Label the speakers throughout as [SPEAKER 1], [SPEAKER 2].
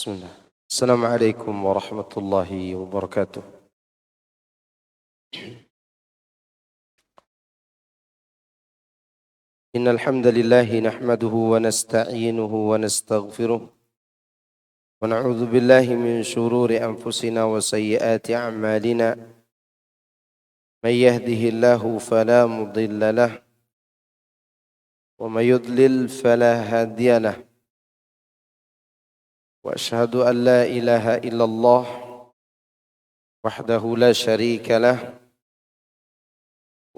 [SPEAKER 1] بسم الله. السلام عليكم ورحمة الله وبركاته. إن الحمد لله نحمده ونستعينه ونستغفره ونعوذ بالله من شرور أنفسنا وسيئات أعمالنا. من يهده الله فلا مضل له ومن يضلل فلا هادي له. وأشهد أن لا إله إلا الله وحده لا شريك له.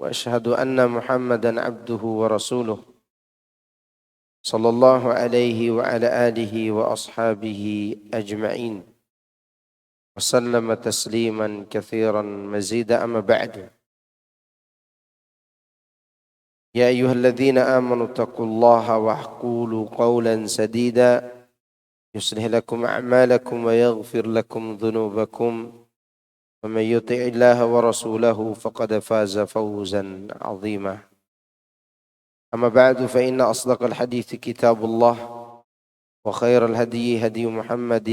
[SPEAKER 1] وأشهد أن محمدا عبده ورسوله صلى الله عليه وعلى آله وأصحابه أجمعين وسلم تسليما كثيرا مزيدا. أما بعد، يا أيها الذين آمنوا اتقوا الله وقولوا قولا سديدا يصلح لكم أعمالكم ويغفر لكم ذنوبكم ومن يطع الله ورسوله فقد فاز فوزا عظيما. أما بعد، فإن أصدق الحديث كتاب الله وخير الهدي هدي محمد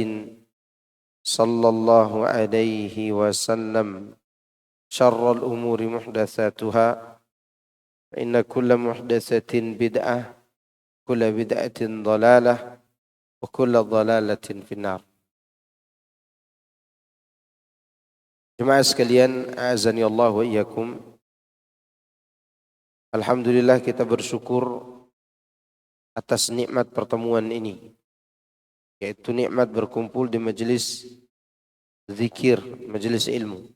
[SPEAKER 1] صلى الله عليه وسلم. شر الأمور محدثاتها فإن كل محدثة بدعة كل بدعة ضلالة وكل ضلالة في النار. Jemaah sekalian, a'azani Allah wa iyyakum. Alhamdulillah, kita bersyukur atas nikmat pertemuan ini, yaitu nikmat berkumpul di majelis zikir, majelis ilmu,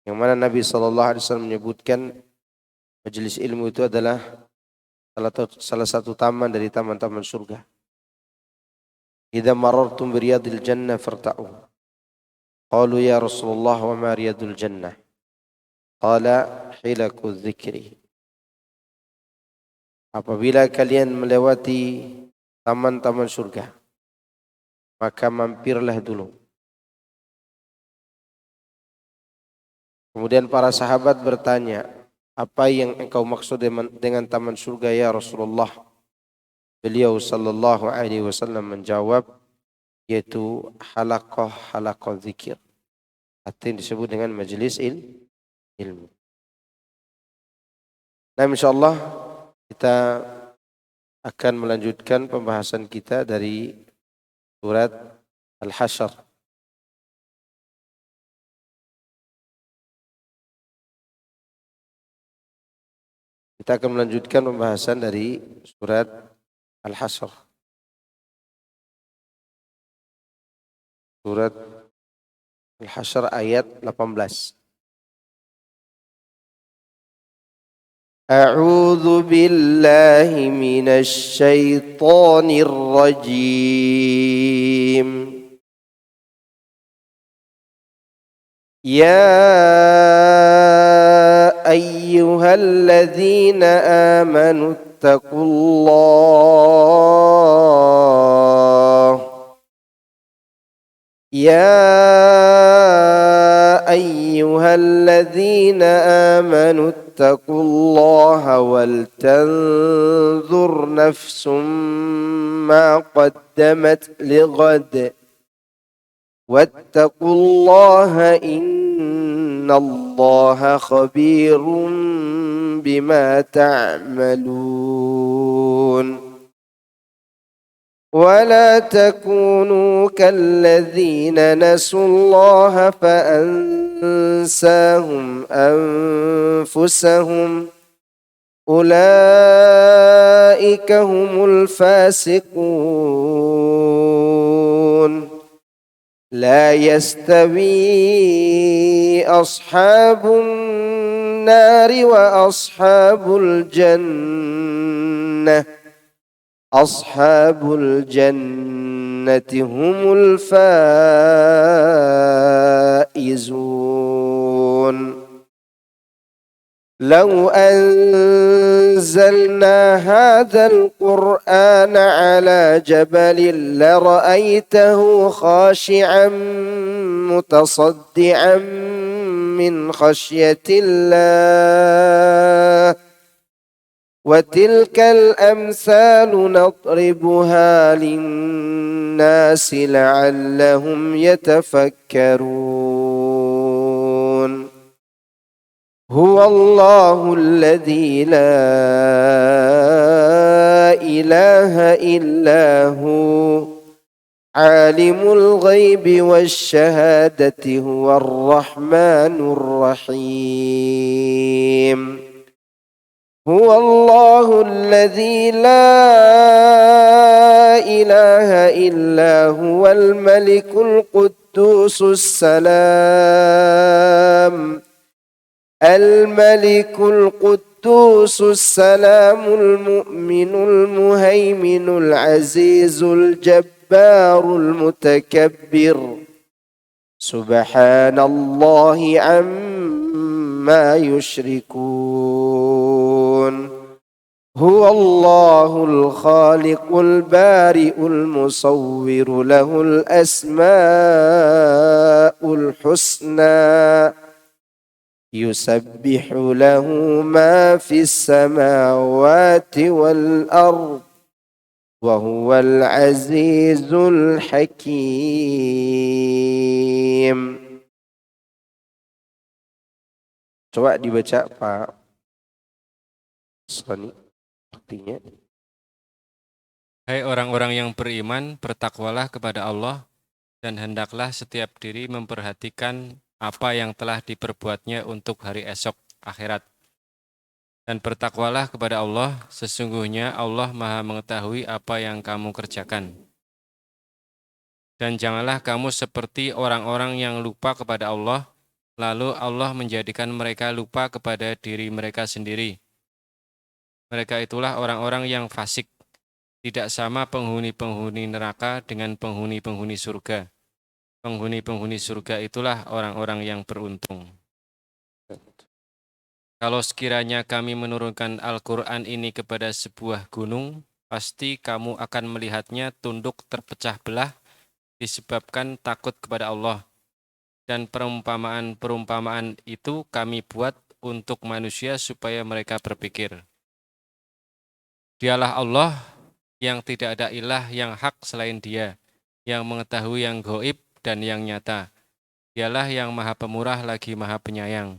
[SPEAKER 1] yang mana Nabi SAW menyebutkan majelis ilmu itu adalah salah satu taman dari taman-taman surga. Idza marartum biriyadil jannah farta'u. Qalu ya Rasulullah wa ma riyadul jannah? Qala hilaku dzikri. Apabila kalian melewati taman-taman surga, maka mampirlah dulu. Kemudian para sahabat bertanya, apa yang engkau maksud dengan taman surga ya Rasulullah? Beliau sallallahu alaihi wasallam menjawab, yaitu halaqah zikir, atau yang disebut dengan majelis ilmu. Nah, insyaallah kita akan melanjutkan pembahasan kita dari surat Al-Hasyr. Kita akan melanjutkan pembahasan dari surat Al-Hasyr. Surat Al-Hasyr ayat 18. A'udzu billahi minasy syaithanir rajim. Ya ayyuhalladzina amanu ittaqullah. Ya ayyuhalladzina amanu ittaqullaha wal tanzur nafsum ma qaddamat lighad wattaqullaha innallaha khabirum bima ta'malun. ولا تكونوا كالذين نسوا الله فأنساهم أنفسهم أولئك هم الفاسقون. لا يستوي أصحاب النار وأصحاب الجنة. أصحاب الجنة هم الفائزون. لو أنزلنا هذا القرآن على جبل لرأيته خاشعا متصدعا من خشية الله وتلك الأمثال نضربها للناس لعلهم يتفكرون هو الله الذي لا إله إلا هو عالم الغيب والشهادة هو الرحمن الرحيم هو الله الذي لا إله إلا هو الملك القدوس السلام المؤمن المهيمن العزيز الجبار المتكبر سبحان الله عما يشركون هو الله الخالق البارئ المصور له الأسماء الحسنى يسبح له ما في السماوات والأرض وهو العزيز الحكيم. Coba dibaca Pak Soni artinya.
[SPEAKER 2] Hai orang-orang yang beriman, bertakwalah kepada Allah dan hendaklah setiap diri memperhatikan apa yang telah diperbuatnya untuk hari esok akhirat. Dan bertakwalah kepada Allah, sesungguhnya Allah Maha mengetahui apa yang kamu kerjakan. Dan janganlah kamu seperti orang-orang yang lupa kepada Allah, lalu Allah menjadikan mereka lupa kepada diri mereka sendiri. Mereka itulah orang-orang yang fasik, tidak sama penghuni-penghuni neraka dengan penghuni-penghuni surga. Penghuni-penghuni surga itulah orang-orang yang beruntung. Kalau sekiranya kami menurunkan Al-Quran ini kepada sebuah gunung, pasti kamu akan melihatnya tunduk terpecah belah disebabkan takut kepada Allah. Dan perumpamaan-perumpamaan itu kami buat untuk manusia supaya mereka berpikir. Dialah Allah yang tidak ada ilah yang hak selain Dia, yang mengetahui yang gaib dan yang nyata. Dialah yang maha pemurah lagi maha penyayang.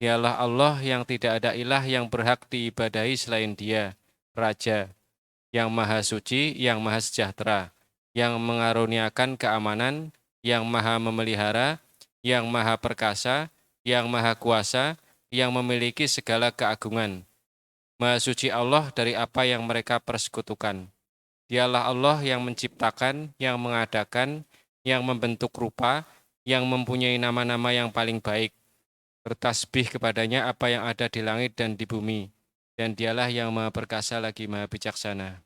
[SPEAKER 2] Dialah Allah yang tidak ada ilah yang berhak diibadahi selain Dia, Raja, yang maha suci, yang maha sejahtera, yang mengaruniakan keamanan, yang maha memelihara, yang maha perkasa, yang maha kuasa, yang memiliki segala keagungan. Maha suci Allah dari apa yang mereka persekutukan. Dialah Allah yang menciptakan, yang mengadakan, yang membentuk rupa, yang mempunyai nama-nama yang paling baik. Bertasbih kepadanya apa yang ada di langit dan di bumi. Dan dialah yang maha perkasa lagi maha bijaksana.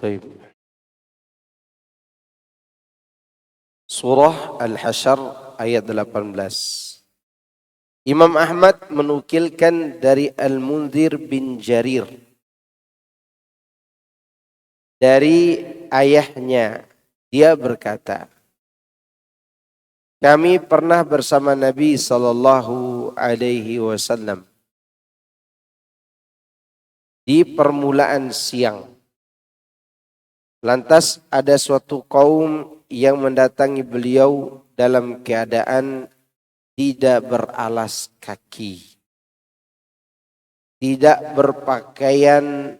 [SPEAKER 1] Baik. Surah Al-Hasyr ayat 18. Imam Ahmad menukilkan dari Al-Munzir bin Jarir dari ayahnya, dia berkata, kami pernah bersama Nabi sallallahu alaihi wasallam di permulaan siang. Lantas ada suatu kaum yang mendatangi beliau dalam keadaan tidak beralas kaki, tidak berpakaian,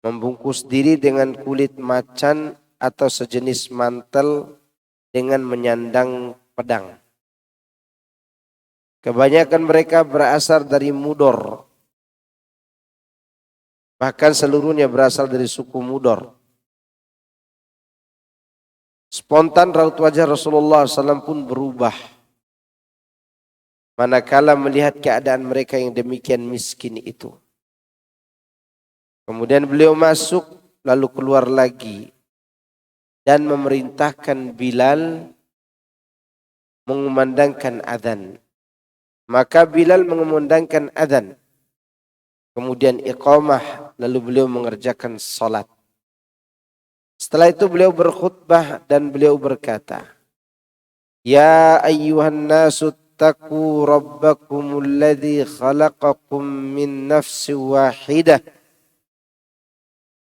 [SPEAKER 1] membungkus diri dengan kulit macan atau sejenis mantel dengan menyandang pedang. Kebanyakan mereka berasal dari Mudor. Bahkan seluruhnya berasal dari suku Mudor. Spontan raut wajah Rasulullah SAW pun berubah. Manakala melihat keadaan mereka yang demikian miskin itu. Kemudian beliau masuk lalu keluar lagi. Dan memerintahkan Bilal mengumandangkan azan. Maka Bilal mengumandangkan azan. Kemudian iqamah, lalu beliau mengerjakan salat. Setelah itu beliau berkhutbah dan beliau berkata, Ya ayyuhan nasu اتقوا ربكم الذي خلقكم من نفس واحدة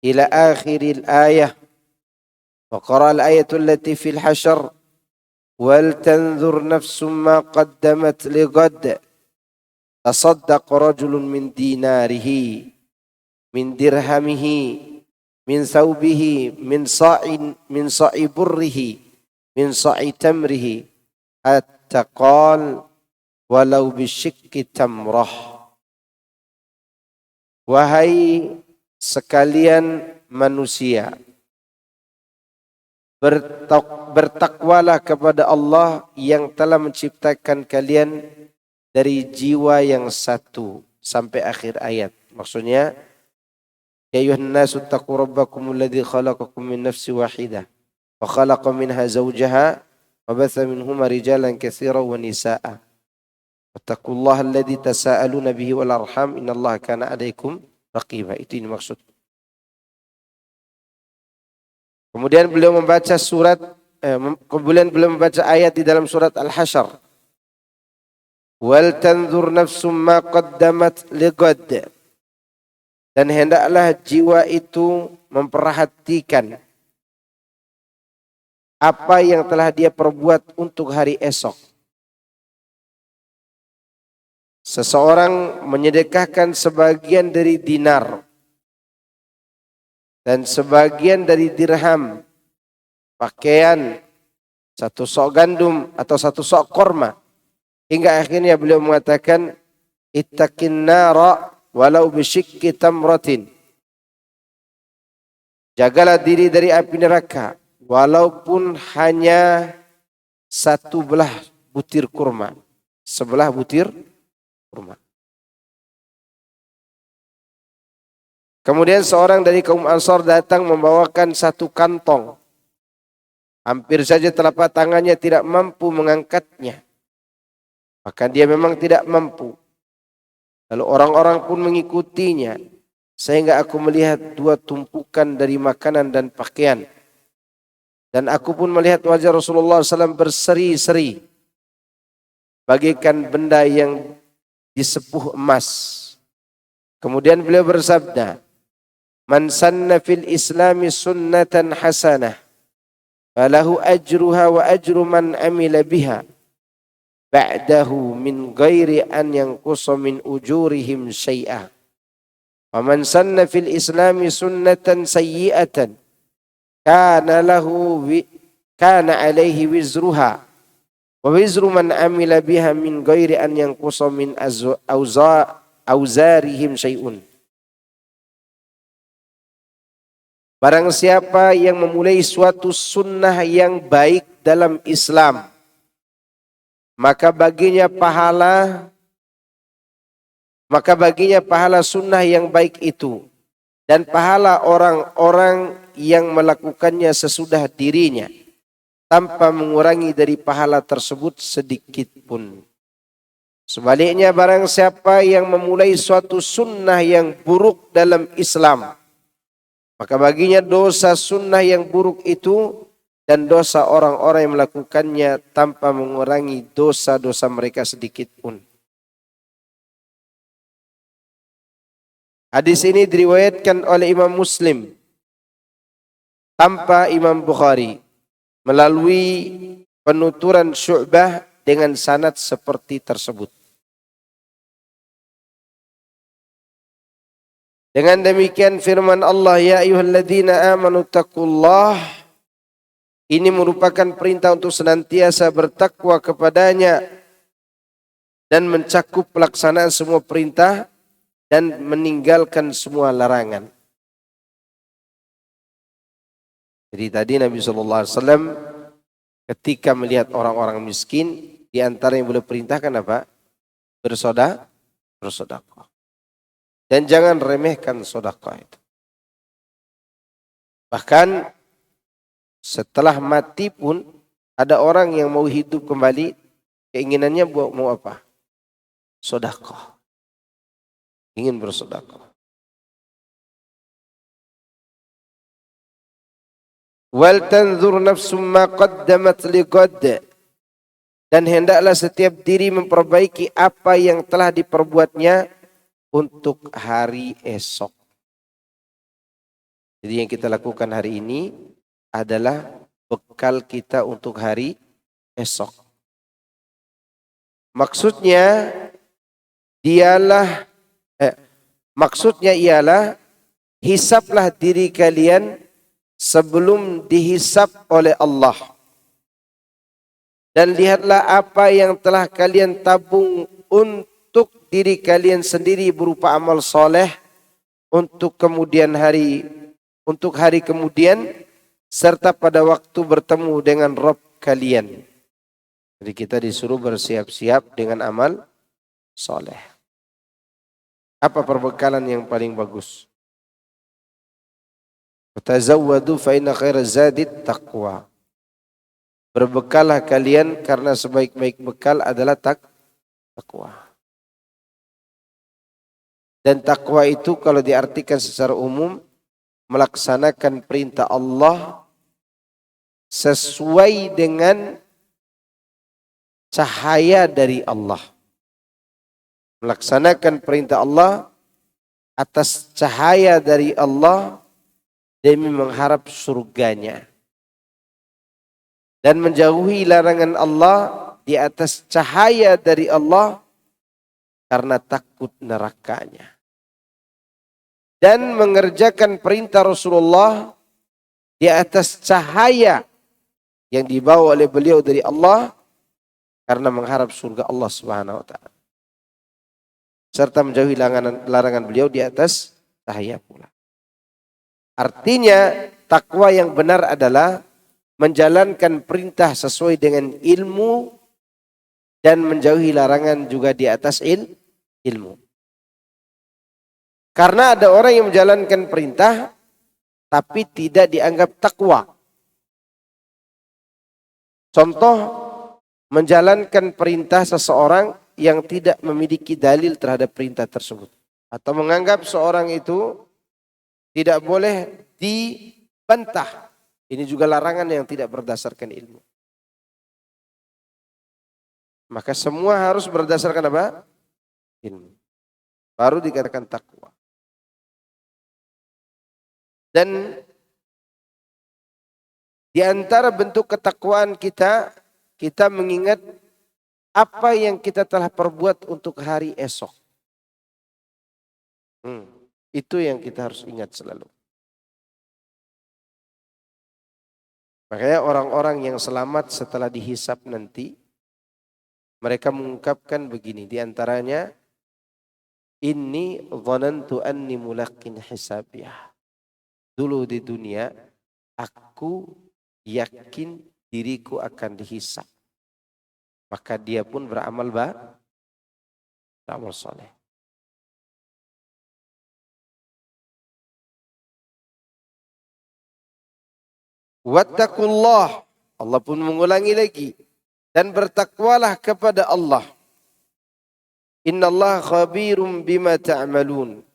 [SPEAKER 1] إلى آخر الآية. وقرأ الآية التي في الحشر ولتنظر نفس ما قدمت لغد تصدق رجل من ديناره من درهمه من ثوبه من صاع بره من صاع تمره حتى قال ولو بشق تمرة. Wahai sekalian manusia, bertakwalah kepada Allah yang telah menciptakan kalian dari jiwa yang satu sampai akhir ayat. Maksudnya, ya ayuhan nasu taqu rabbakum alladzi khalaqakum min nafsin wahidah wa khalaqa minha zawjaha wa batha minhuma rijalan katsiran wa nisaa'a. Wattaqullaha alladzi tasaaluna bihi wal arham innallaha kana 'alaikum raqiba. Itu ini maksud. Kemudian beliau membaca ayat di dalam surat Al-Hasyr. Wal tanzur nafsum ma qaddamat lighad. Dan hendaklah jiwa itu memperhatikan apa yang telah dia perbuat untuk hari esok. Seseorang menyedekahkan sebagian dari dinar dan sebagian dari dirham, pakaian, satu sok gandum atau satu sok korma. Hingga akhirnya beliau mengatakan, ittaqin nara walau bisyikki tamratin. Jagalah diri dari api neraka, walaupun hanya satu belah butir kurma. Sebelah butir kurma. Kemudian seorang dari kaum Ansar datang membawakan satu kantong. Hampir saja telapak tangannya tidak mampu mengangkatnya. Maka dia memang tidak mampu. Lalu orang-orang pun mengikutinya. Sehingga aku melihat dua tumpukan dari makanan dan pakaian. Dan aku pun melihat wajah Rasulullah SAW berseri-seri. Bagaikan benda yang disepuh emas. Kemudian beliau bersabda, man sanna fil islami sunnatan hasanah falahu ajruha wa ajru man amila biha ba'dahu min ghairi an yanqusa min ujurihim syai'a wa man sanna fil islami sunnatan sayyi'atan kana alaihi wizruha wa wizru man amila biha min ghairi an yanqusa min auzarihim syai'un. Barang siapa yang memulai suatu sunnah yang baik dalam Islam, maka baginya pahala sunnah yang baik itu dan pahala orang-orang yang melakukannya sesudah dirinya tanpa mengurangi dari pahala tersebut sedikit pun. Sebaliknya barang siapa yang memulai suatu sunnah yang buruk dalam Islam, maka baginya dosa sunnah yang buruk itu dan dosa orang-orang yang melakukannya tanpa mengurangi dosa-dosa mereka sedikit pun. Hadis ini diriwayatkan oleh Imam Muslim tanpa Imam Bukhari melalui penuturan Syu'bah dengan sanad seperti tersebut. Dengan demikian firman Allah, ya ayyuhalladzina amanu taqullah, ini merupakan perintah untuk senantiasa bertakwa kepadanya dan mencakup pelaksanaan semua perintah dan meninggalkan semua larangan. Jadi tadi Nabi SAW ketika melihat orang-orang miskin, di antara yang boleh perintahkan apa? Bersedekah. Dan jangan remehkan sedekah itu. Bahkan setelah mati pun ada orang yang mau hidup kembali, keinginannya mau apa? Sedekah. Ingin bersedekah. Wal tanzur nafsum ma qaddamat liqad. Dan hendaklah setiap diri memperbaiki apa yang telah diperbuatnya untuk hari esok. Jadi yang kita lakukan hari ini adalah bekal kita untuk hari esok. Maksudnya ialah hisaplah diri kalian sebelum dihisap oleh Allah. Dan lihatlah apa yang telah kalian tabung untuk diri kalian sendiri berupa amal soleh untuk hari kemudian serta pada waktu bertemu dengan Rabb kalian. Jadi kita disuruh bersiap-siap dengan amal soleh. Apa perbekalan yang paling bagus? Tazawwadu fa inna khairaz zadit taqwa. Berbekallah kalian karena sebaik-baik bekal adalah takwa. Dan takwa itu kalau diartikan secara umum melaksanakan perintah Allah sesuai dengan cahaya dari Allah. Melaksanakan perintah Allah atas cahaya dari Allah demi mengharap surganya. Dan menjauhi larangan Allah di atas cahaya dari Allah karena takut nerakanya. Dan mengerjakan perintah Rasulullah di atas cahaya yang dibawa oleh beliau dari Allah karena mengharap surga Allah Subhanahu wa taala. Serta menjauhi larangan beliau di atas cahaya pula. Artinya takwa yang benar adalah menjalankan perintah sesuai dengan ilmu dan menjauhi larangan juga di atas ilmu. Karena ada orang yang menjalankan perintah tapi tidak dianggap takwa. Contoh, menjalankan perintah seseorang yang tidak memiliki dalil terhadap perintah tersebut. Atau menganggap seorang itu tidak boleh dibantah. Ini juga larangan yang tidak berdasarkan ilmu. Maka semua harus berdasarkan apa? Ilmu. Baru dikatakan takwa. Dan di antara bentuk ketakwaan kita mengingat apa yang kita telah perbuat untuk hari esok. Itu yang kita harus ingat selalu. Makanya orang-orang yang selamat setelah dihisap nanti, mereka mengungkapkan begini, di antaranya, inni dhanantu anni mulaqin hisabiyah. Dulu di dunia, aku yakin diriku akan dihisap. Maka dia pun beramal soleh. Wattaqullah. Allah pun mengulangi lagi. Dan bertakwalah kepada Allah. Innallaha khabirum bima ta'malun.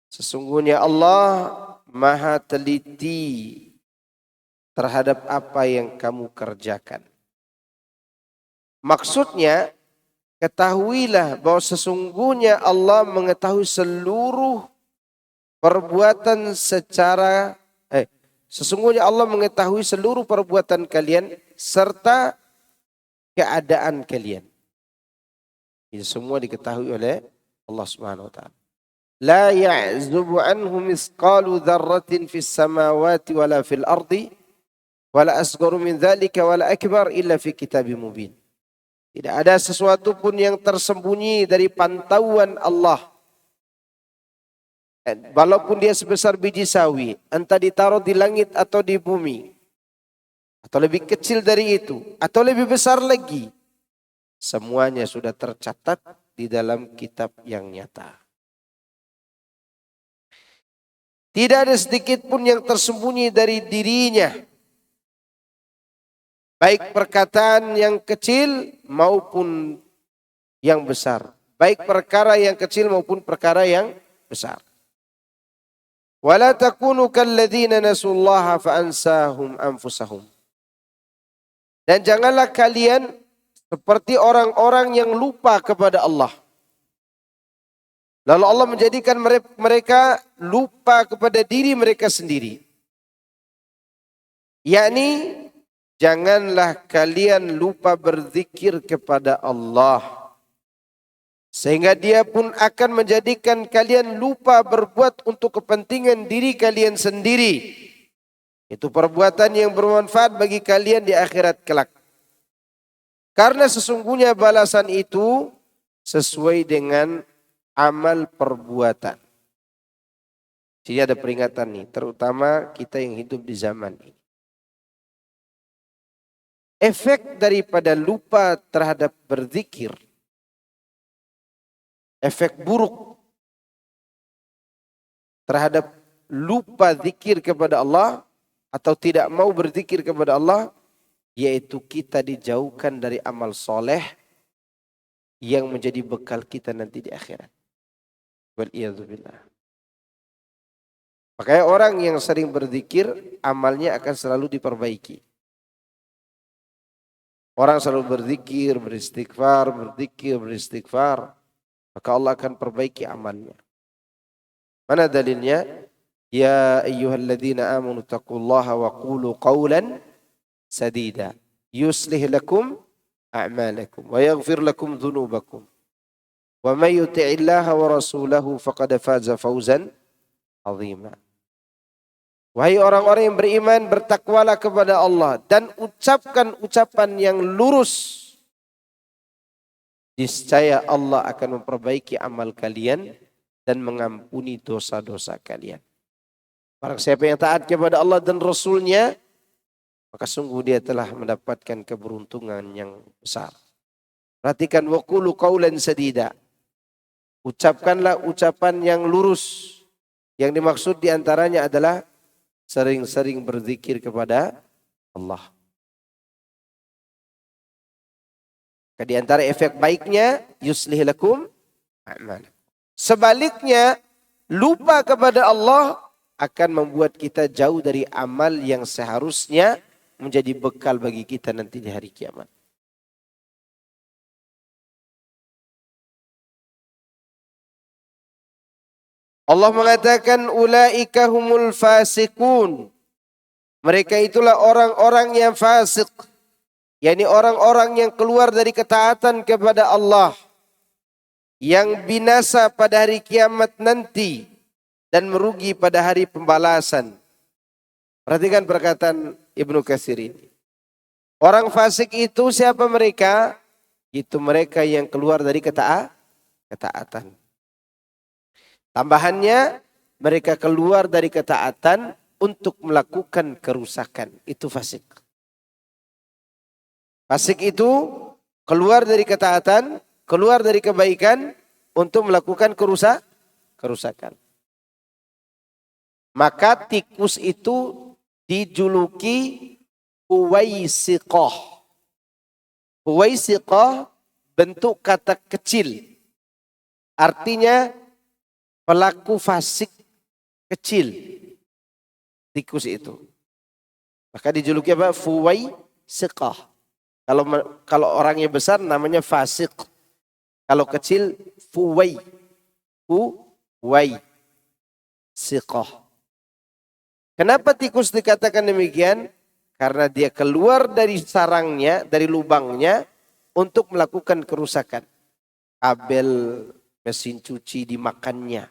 [SPEAKER 1] Sesungguhnya Allah maha teliti terhadap apa yang kamu kerjakan. Maksudnya, ketahuilah bahwa sesungguhnya Allah mengetahui seluruh perbuatan sesungguhnya Allah mengetahui seluruh perbuatan kalian serta keadaan kalian. Ini semua diketahui oleh Allah Subhanahu wa taala. La ya'zubu anhu misqalu dzarratin fis samawati wala fil ardi wala asgharu min dzalika wala akbar illa fi kitabim mubin. Tidak ada sesuatu pun yang tersembunyi dari pantauan Allah. Walaupun dia sebesar biji sawi, entah ditaruh di langit atau di bumi, atau lebih kecil dari itu, atau lebih besar lagi, semuanya sudah tercatat di dalam kitab yang nyata. Tidak ada sedikit pun yang tersembunyi dari dirinya, baik perkataan yang kecil maupun yang besar, baik perkara yang kecil maupun perkara yang besar. Wala takunu kalladzina nasullaha fa ansahum anfusahum. Dan janganlah kalian seperti orang-orang yang lupa kepada Allah. Lalu Allah menjadikan mereka lupa kepada diri mereka sendiri. Yakni, janganlah kalian lupa berzikir kepada Allah. Sehingga dia pun akan menjadikan kalian lupa berbuat untuk kepentingan diri kalian sendiri. Itu perbuatan yang bermanfaat bagi kalian di akhirat kelak. Karena sesungguhnya balasan itu sesuai dengan amal perbuatan. Jadi ada peringatan nih, terutama kita yang hidup di zaman ini. Efek daripada lupa terhadap berzikir, efek buruk terhadap lupa zikir kepada Allah atau tidak mau berzikir kepada Allah, yaitu kita dijauhkan dari amal soleh yang menjadi bekal kita nanti di akhirat. Wal'iyadzubillah. Makanya orang yang sering berzikir, amalnya akan selalu diperbaiki. Orang selalu berzikir, beristighfar, berzikir, beristighfar, maka Allah akan perbaiki amalnya. Mana dalilnya? Ya ayyuhalladzina amanu taqullaha wa qulu qawlan sadida yuslih lakum a'malakum wa yaghfir lakum dhunubakum wa may yuti'illaha wa rasulahu faqad faza fawzan 'azima. Wahai orang-orang yang beriman, bertakwalah kepada Allah dan ucapkan ucapan yang lurus. Niscaya Allah akan memperbaiki amal kalian dan mengampuni dosa-dosa kalian. Barang siapa yang taat kepada Allah dan Rasulnya, maka sungguh dia telah mendapatkan keberuntungan yang besar. Perhatikan, waqulu qawlan sadida. Ucapkanlah ucapan yang lurus. Yang dimaksud diantaranya adalah sering-sering berzikir kepada Allah. Di antara efek baiknya, yuslih lakum a'malakum. Sebaliknya, lupa kepada Allah akan membuat kita jauh dari amal yang seharusnya menjadi bekal bagi kita nanti di hari kiamat. Allah mengatakan ulaika humul fasikun. Mereka itulah orang-orang yang fasik. yakni orang-orang yang keluar dari ketaatan kepada Allah, yang binasa pada hari kiamat nanti dan merugi pada hari pembalasan. Perhatikan perkataan Ibnu Katsir ini. Orang fasik itu siapa mereka? Itu mereka yang keluar dari ketaatan. Tambahannya, mereka keluar dari ketaatan untuk melakukan kerusakan. Itu fasik. Fasik itu keluar dari ketaatan, keluar dari kebaikan untuk melakukan kerusakan. Maka tikus itu dijuluki Huwaisiqah. Huwaisiqah bentuk kata kecil. Artinya pelaku fasik kecil. Tikus itu. Maka dijuluki apa? Huwaisiqah. Kalau orangnya besar namanya fasik. Kalau kecil Huwaisiqah. Kenapa tikus dikatakan demikian? Karena dia keluar dari sarangnya, dari lubangnya untuk melakukan kerusakan. Kabel mesin cuci dimakannya,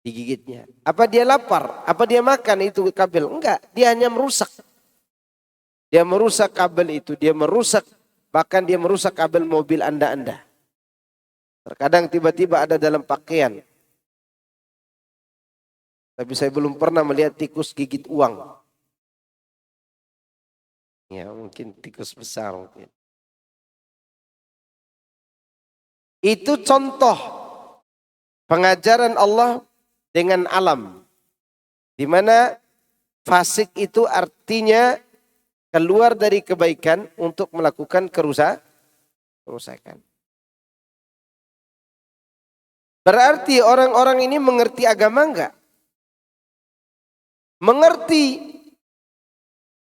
[SPEAKER 1] digigitnya. Apa dia lapar? Apa dia makan itu kabel? Enggak, dia hanya merusak. Dia merusak kabel itu, bahkan dia merusak kabel mobil Anda. Terkadang tiba-tiba ada dalam pakaian. Tapi saya belum pernah melihat tikus gigit uang. Ya, mungkin tikus besar mungkin. Itu contoh pengajaran Allah dengan alam. Di mana fasik itu artinya keluar dari kebaikan untuk melakukan kerusakan. Berarti orang-orang ini mengerti agama enggak? Mengerti.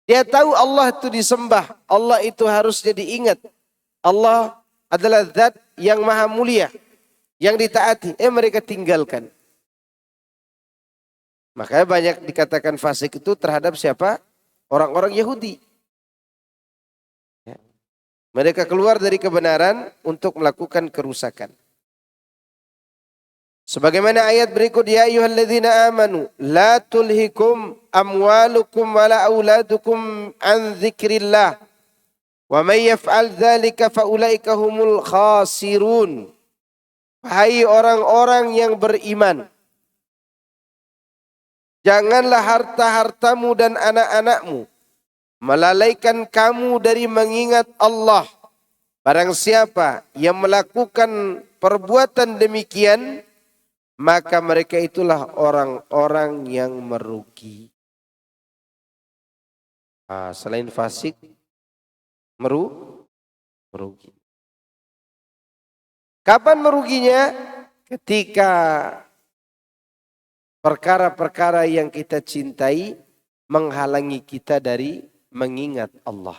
[SPEAKER 1] Dia tahu Allah itu disembah. Allah itu harusnya diingat. Allah adalah zat yang maha mulia, yang ditaati. Mereka tinggalkan. Makanya banyak dikatakan fasik itu terhadap siapa? Orang-orang Yahudi. Ya. Mereka keluar dari kebenaran untuk melakukan kerusakan. Sebagaimana ayat berikut, ya ayyuhalladzina amanu la tulhikum amwalukum wala auladukum an dzikrillah wa may yaf'al dzalika faulaika humul khasirun. Hai orang-orang yang beriman, janganlah harta-hartamu dan anak-anakmu melalaikan kamu dari mengingat Allah. Barang siapa yang melakukan perbuatan demikian, maka mereka itulah orang-orang yang merugi. Selain fasik, merugi. Kapan meruginya? Ketika perkara-perkara yang kita cintai menghalangi kita dari mengingat Allah.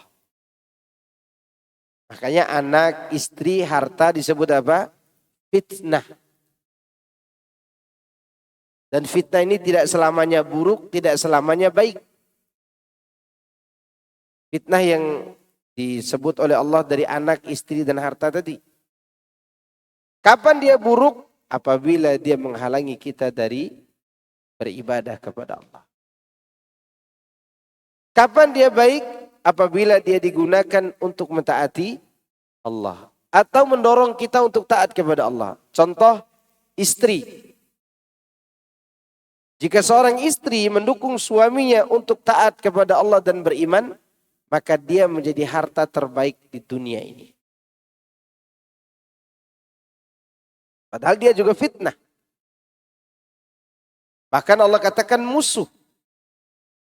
[SPEAKER 1] Makanya anak, istri, harta disebut apa? Fitnah. Dan fitnah ini tidak selamanya buruk, tidak selamanya baik. Fitnah yang disebut oleh Allah dari anak, istri, dan harta tadi. Kapan dia buruk? Apabila dia menghalangi kita dari beribadah kepada Allah. Kapan dia baik? Apabila dia digunakan untuk mentaati Allah. Atau mendorong kita untuk taat kepada Allah. Contoh, istri. Jika seorang istri mendukung suaminya untuk taat kepada Allah dan beriman, maka dia menjadi harta terbaik di dunia ini. Padahal dia juga fitnah. Bahkan Allah katakan musuh.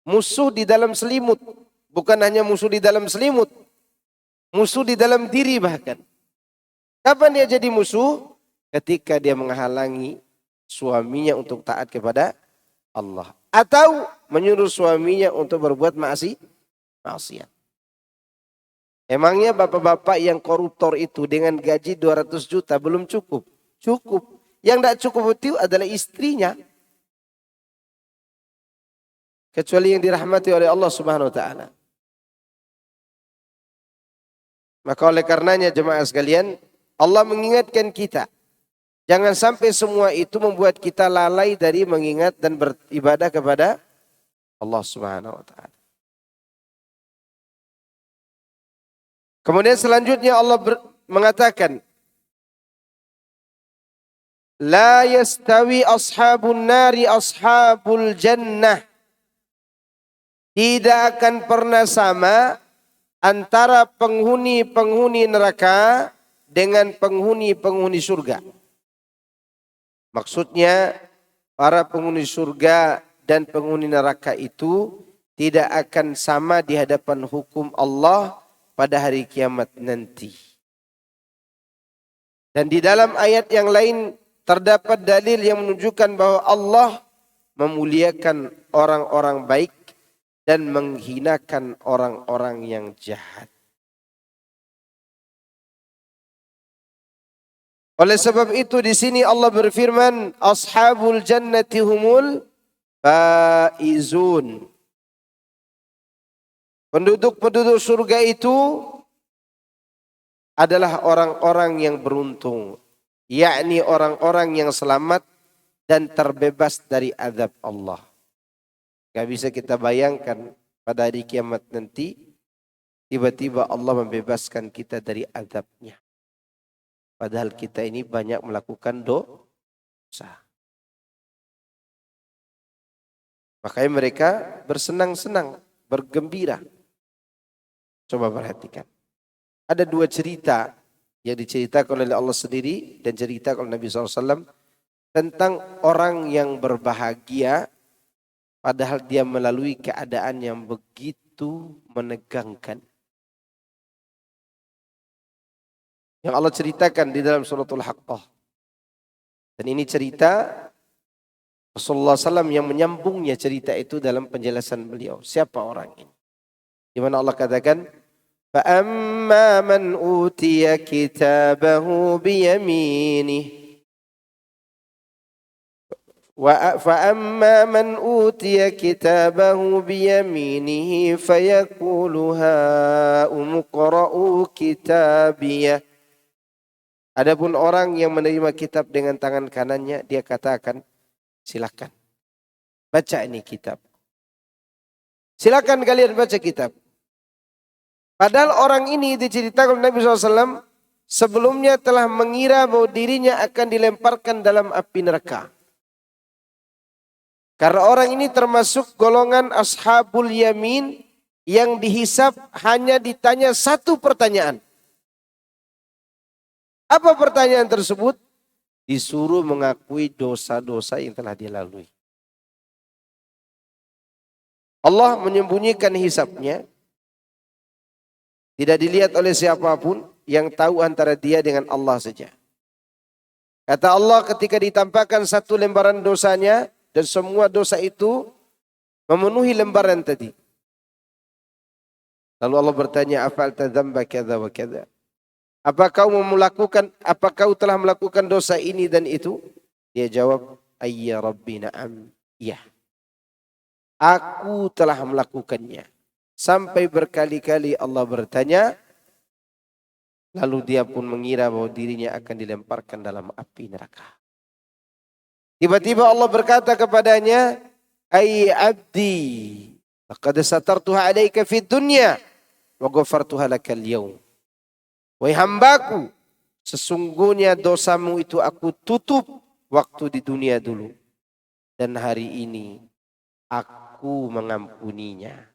[SPEAKER 1] Musuh di dalam selimut. Bukan hanya musuh di dalam selimut. Musuh di dalam diri bahkan. Kapan dia jadi musuh? Ketika dia menghalangi suaminya untuk taat kepada Allah. Atau menyuruh suaminya untuk berbuat maksiat. Emangnya bapak-bapak yang koruptor itu dengan gaji 200 juta belum cukup? Cukup. Yang tidak cukup itu adalah istrinya. Kecuali yang dirahmati oleh Allah Subhanahu wa ta'ala. Maka oleh karenanya jemaah sekalian, Allah mengingatkan kita. Jangan sampai semua itu membuat kita lalai dari mengingat dan beribadah kepada Allah Subhanahu wa ta'ala. Kemudian selanjutnya Allah mengatakan, la yastawi ashabun nari ashabul jannah. Tidak akan pernah sama antara penghuni-penghuni neraka dengan penghuni-penghuni surga. Maksudnya para penghuni surga dan penghuni neraka itu tidak akan sama di hadapan hukum Allah pada hari kiamat nanti. Dan di dalam ayat yang lain terdapat dalil yang menunjukkan bahwa Allah memuliakan orang-orang baik dan menghinakan orang-orang yang jahat. Oleh sebab itu di sini Allah berfirman, ashabul jannati humul faizun. Penduduk-penduduk surga itu adalah orang-orang yang beruntung, yakni orang-orang yang selamat dan terbebas dari azab Allah. Gak bisa kita bayangkan pada hari kiamat nanti tiba-tiba Allah membebaskan kita dari azabnya. Padahal kita ini banyak melakukan dosa. Makanya mereka bersenang-senang, bergembira. Coba perhatikan. Ada dua cerita yang diceritakan oleh Allah sendiri dan cerita oleh Nabi SAW tentang orang yang berbahagia padahal dia melalui keadaan yang begitu menegangkan. Yang Allah ceritakan di dalam suratul Haqqah. Dan ini cerita Rasulullah SAW yang menyambungnya cerita itu dalam penjelasan beliau. Siapa orang ini? Di mana Allah katakan, فأما من أوتي كتابه بيمينه فأما من أوتي كتابه بيمينه فيقول هاؤم اقرءوا كتابيه. Adapun orang yang menerima kitab dengan tangan kanannya, dia katakan, silakan baca ini kitab. Silakan kalian baca kitab. Padahal orang ini diceritakan Nabi SAW sebelumnya telah mengira bahwa dirinya akan dilemparkan dalam api neraka. Karena orang ini termasuk golongan ashabul yamin yang dihisab hanya ditanya satu pertanyaan. Apa pertanyaan tersebut? Disuruh mengakui dosa-dosa yang telah dia lalui. Allah menyembunyikan hisabnya. Tidak dilihat oleh siapapun, yang tahu antara dia dengan Allah saja. Kata Allah ketika ditampakkan satu lembaran dosanya dan semua dosa itu memenuhi lembaran tadi. Lalu Allah bertanya, afalta dzamba kadza wa kadza? Apa kau telah melakukan dosa ini dan itu? Dia jawab, ayya rabbi na'am. Ya. Aku telah melakukannya. Sampai berkali-kali Allah bertanya, lalu dia pun mengira bahwa dirinya akan dilemparkan dalam api neraka. Tiba-tiba Allah berkata kepadanya, ay abdi, laqad satartuha alaika fid dunya wa ghafartuha lakal yaum. Wahai hambaku, sesungguhnya dosamu itu aku tutup waktu di dunia dulu. Dan hari ini aku mengampuninya.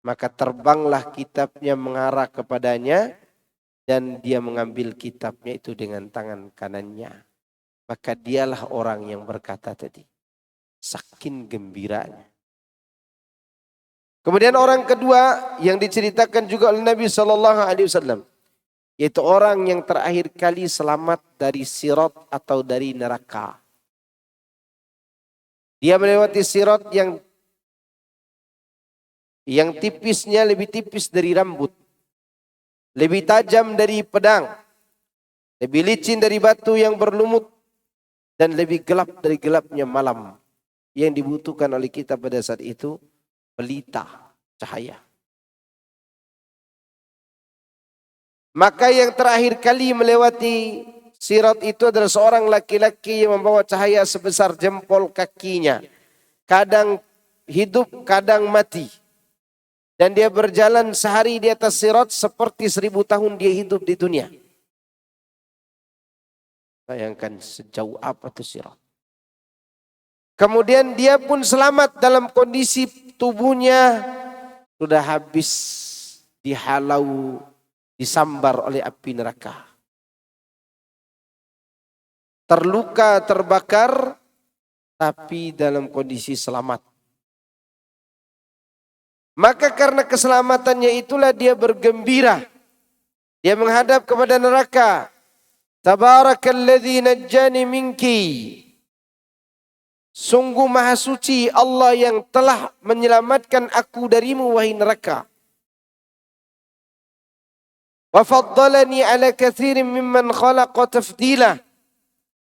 [SPEAKER 1] Maka terbanglah kitabnya mengarah kepadanya dan dia mengambil kitabnya itu dengan tangan kanannya. Maka dialah orang yang berkata tadi, saking gembiranya. Kemudian orang kedua yang diceritakan juga oleh Nabi SAW, yaitu orang yang terakhir kali selamat dari sirat atau dari neraka. Dia melewati sirat yang tipisnya lebih tipis dari rambut, lebih tajam dari pedang, lebih licin dari batu yang berlumut, dan lebih gelap dari gelapnya malam. Yang dibutuhkan oleh kita pada saat itu, pelita cahaya. Maka yang terakhir kali melewati sirat itu adalah seorang laki-laki yang membawa cahaya sebesar jempol kakinya. Kadang hidup, kadang mati. Dan dia berjalan sehari di atas sirat seperti 1000 tahun dia hidup di dunia. Bayangkan sejauh apa itu sirat. Kemudian dia pun selamat dalam kondisi tubuhnya sudah habis dihalau, disambar oleh api neraka. Terluka, terbakar, tapi dalam kondisi selamat. Maka karena keselamatannya itulah dia bergembira. Dia menghadap kepada neraka. Tabarakalladzi najjani minki. Sungguh maha suci Allah yang telah menyelamatkan aku darimu wahai neraka. Wa faddalani ala katsirin mimman khalaqa tafdila.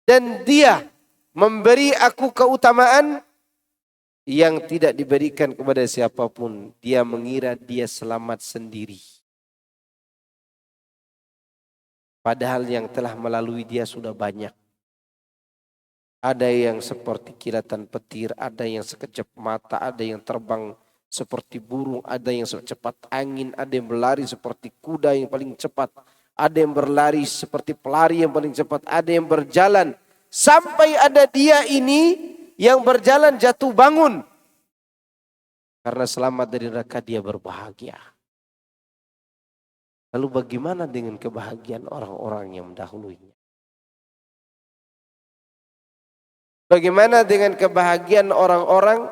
[SPEAKER 1] Dan dia memberi aku keutamaan yang tidak diberikan kepada siapapun. Dia mengira dia selamat sendiri. Padahal yang telah melalui dia sudah banyak. Ada yang seperti kilatan petir, ada yang sekejap mata, ada yang terbang seperti burung, ada yang secepat angin, ada yang berlari seperti kuda yang paling cepat, ada yang berlari seperti pelari yang paling cepat, ada yang berjalan. Sampai ada dia ini yang berjalan jatuh bangun. Karena selamat dari neraka dia berbahagia. Lalu bagaimana dengan kebahagiaan orang-orang yang mendahulunya? Bagaimana dengan kebahagiaan orang-orang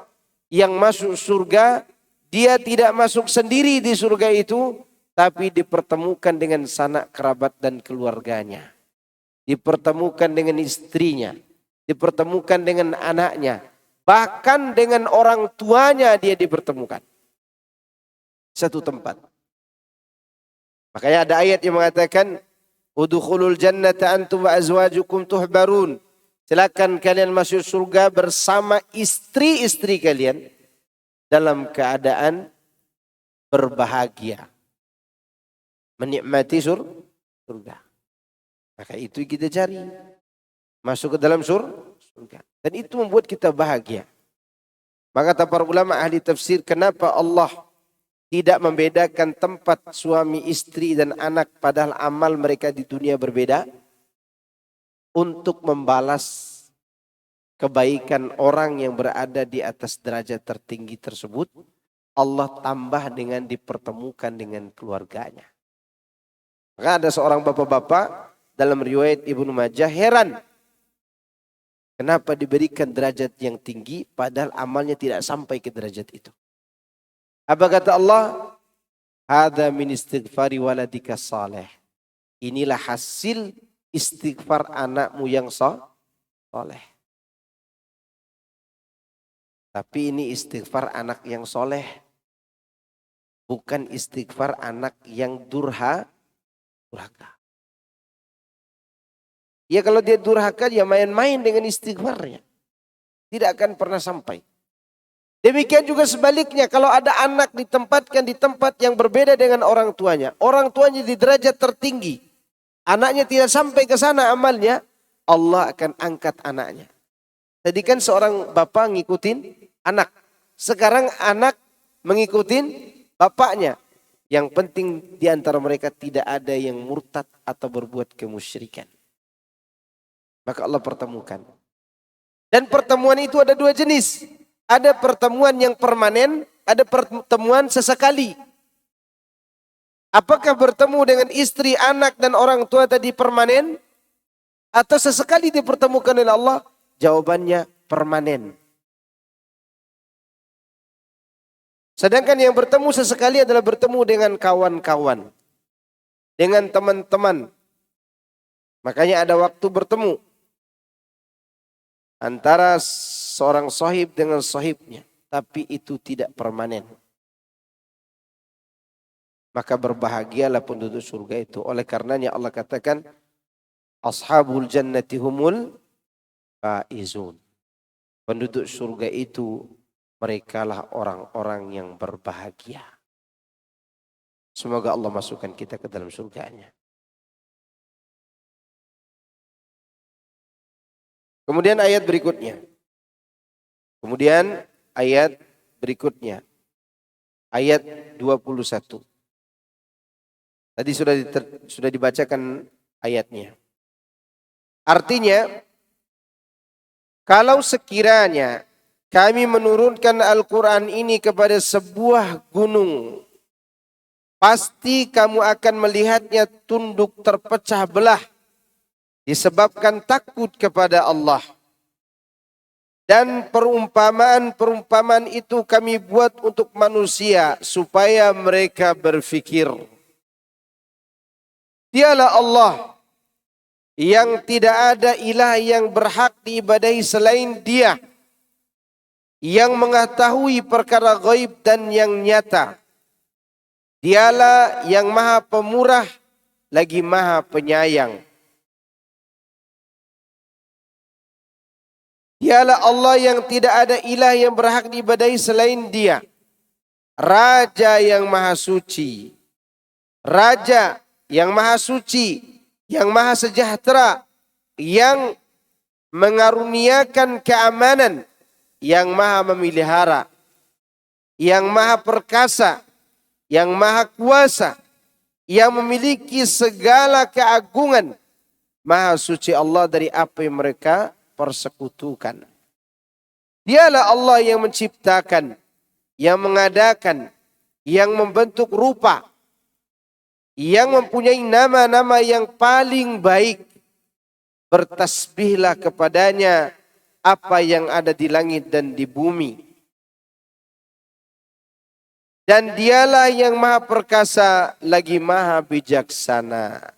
[SPEAKER 1] yang masuk surga? Dia tidak masuk sendiri di surga itu, tapi dipertemukan dengan sanak kerabat dan keluarganya. Dipertemukan dengan istrinya, dipertemukan dengan anaknya, bahkan dengan orang tuanya dia dipertemukan. Satu tempat. Makanya ada ayat yang mengatakan, udkhulul jannata antum wa azwajukum tuhbarun. Silakan kalian masuk surga bersama istri-istri kalian dalam keadaan berbahagia. Menikmati surga. Maka itu kita cari. Masuk ke dalam surga. Dan itu membuat kita bahagia. Maka kata para ulama ahli tafsir, kenapa Allah tidak membedakan tempat suami, istri, dan anak padahal amal mereka di dunia berbeda? Untuk membalas kebaikan orang yang berada di atas derajat tertinggi tersebut, Allah tambah dengan dipertemukan dengan keluarganya. Maka ada seorang bapak-bapak dalam riwayat Ibnu Majah heran. Kenapa diberikan derajat yang tinggi padahal amalnya tidak sampai ke derajat itu. Apa kata Allah? Hadza min istighfari waladika saleh. Inilah hasil istighfar anakmu yang soleh. Tapi ini istighfar anak yang soleh. Bukan istighfar anak yang durhaka. Ya kalau dia durhaka, ya main-main dengan istighfarnya. Tidak akan pernah sampai. Demikian juga sebaliknya, kalau ada anak ditempatkan di tempat yang berbeda dengan orang tuanya. Orang tuanya di derajat tertinggi. Anaknya tidak sampai ke sana amalnya. Allah akan angkat anaknya. Tadi kan seorang bapak ngikutin anak. Sekarang anak mengikutin bapaknya. Yang penting di antara mereka tidak ada yang murtad atau berbuat kemusyrikan. Maka Allah pertemukan. Dan pertemuan itu ada dua jenis. Ada pertemuan yang permanen, ada pertemuan sesekali. Apakah bertemu dengan istri, anak, dan orang tua tadi permanen? Atau sesekali dipertemukan oleh Allah? Jawabannya permanen. Sedangkan yang bertemu sesekali adalah bertemu dengan kawan-kawan. Dengan teman-teman. Makanya ada waktu bertemu. Antara seorang sahib dengan sahibnya. Tapi itu tidak permanen. Maka berbahagialah penduduk surga itu. Oleh karenanya Allah katakan, ashabul jannati humul faizun. Penduduk surga itu merekalah orang-orang yang berbahagia. Semoga Allah masukkan kita ke dalam surganya. Kemudian ayat berikutnya. Ayat 21. Tadi sudah dibacakan ayatnya. Artinya, kalau sekiranya kami menurunkan Al-Quran ini kepada sebuah gunung, pasti kamu akan melihatnya tunduk terpecah belah disebabkan takut kepada Allah. Dan perumpamaan itu kami buat untuk manusia supaya mereka berfikir. Dialah Allah yang tidak ada ilah yang berhak diibadahi selain Dia, yang mengetahui perkara gaib dan yang nyata. Dialah yang maha pemurah lagi maha penyayang. Dialah Allah yang tidak ada ilah yang berhak diibadahi selain Dia. Raja yang maha suci. Raja yang maha suci, yang maha sejahtera, yang mengaruniakan keamanan, yang maha memelihara, yang maha perkasa, yang maha kuasa, yang memiliki segala keagungan. Maha suci Allah dari apa yang mereka persekutukan. Dialah Allah yang menciptakan, yang mengadakan, yang membentuk rupa, yang mempunyai nama-nama yang paling baik. Bertasbihlah kepadanya apa yang ada di langit dan di bumi. Dan Dialah yang maha perkasa lagi maha bijaksana.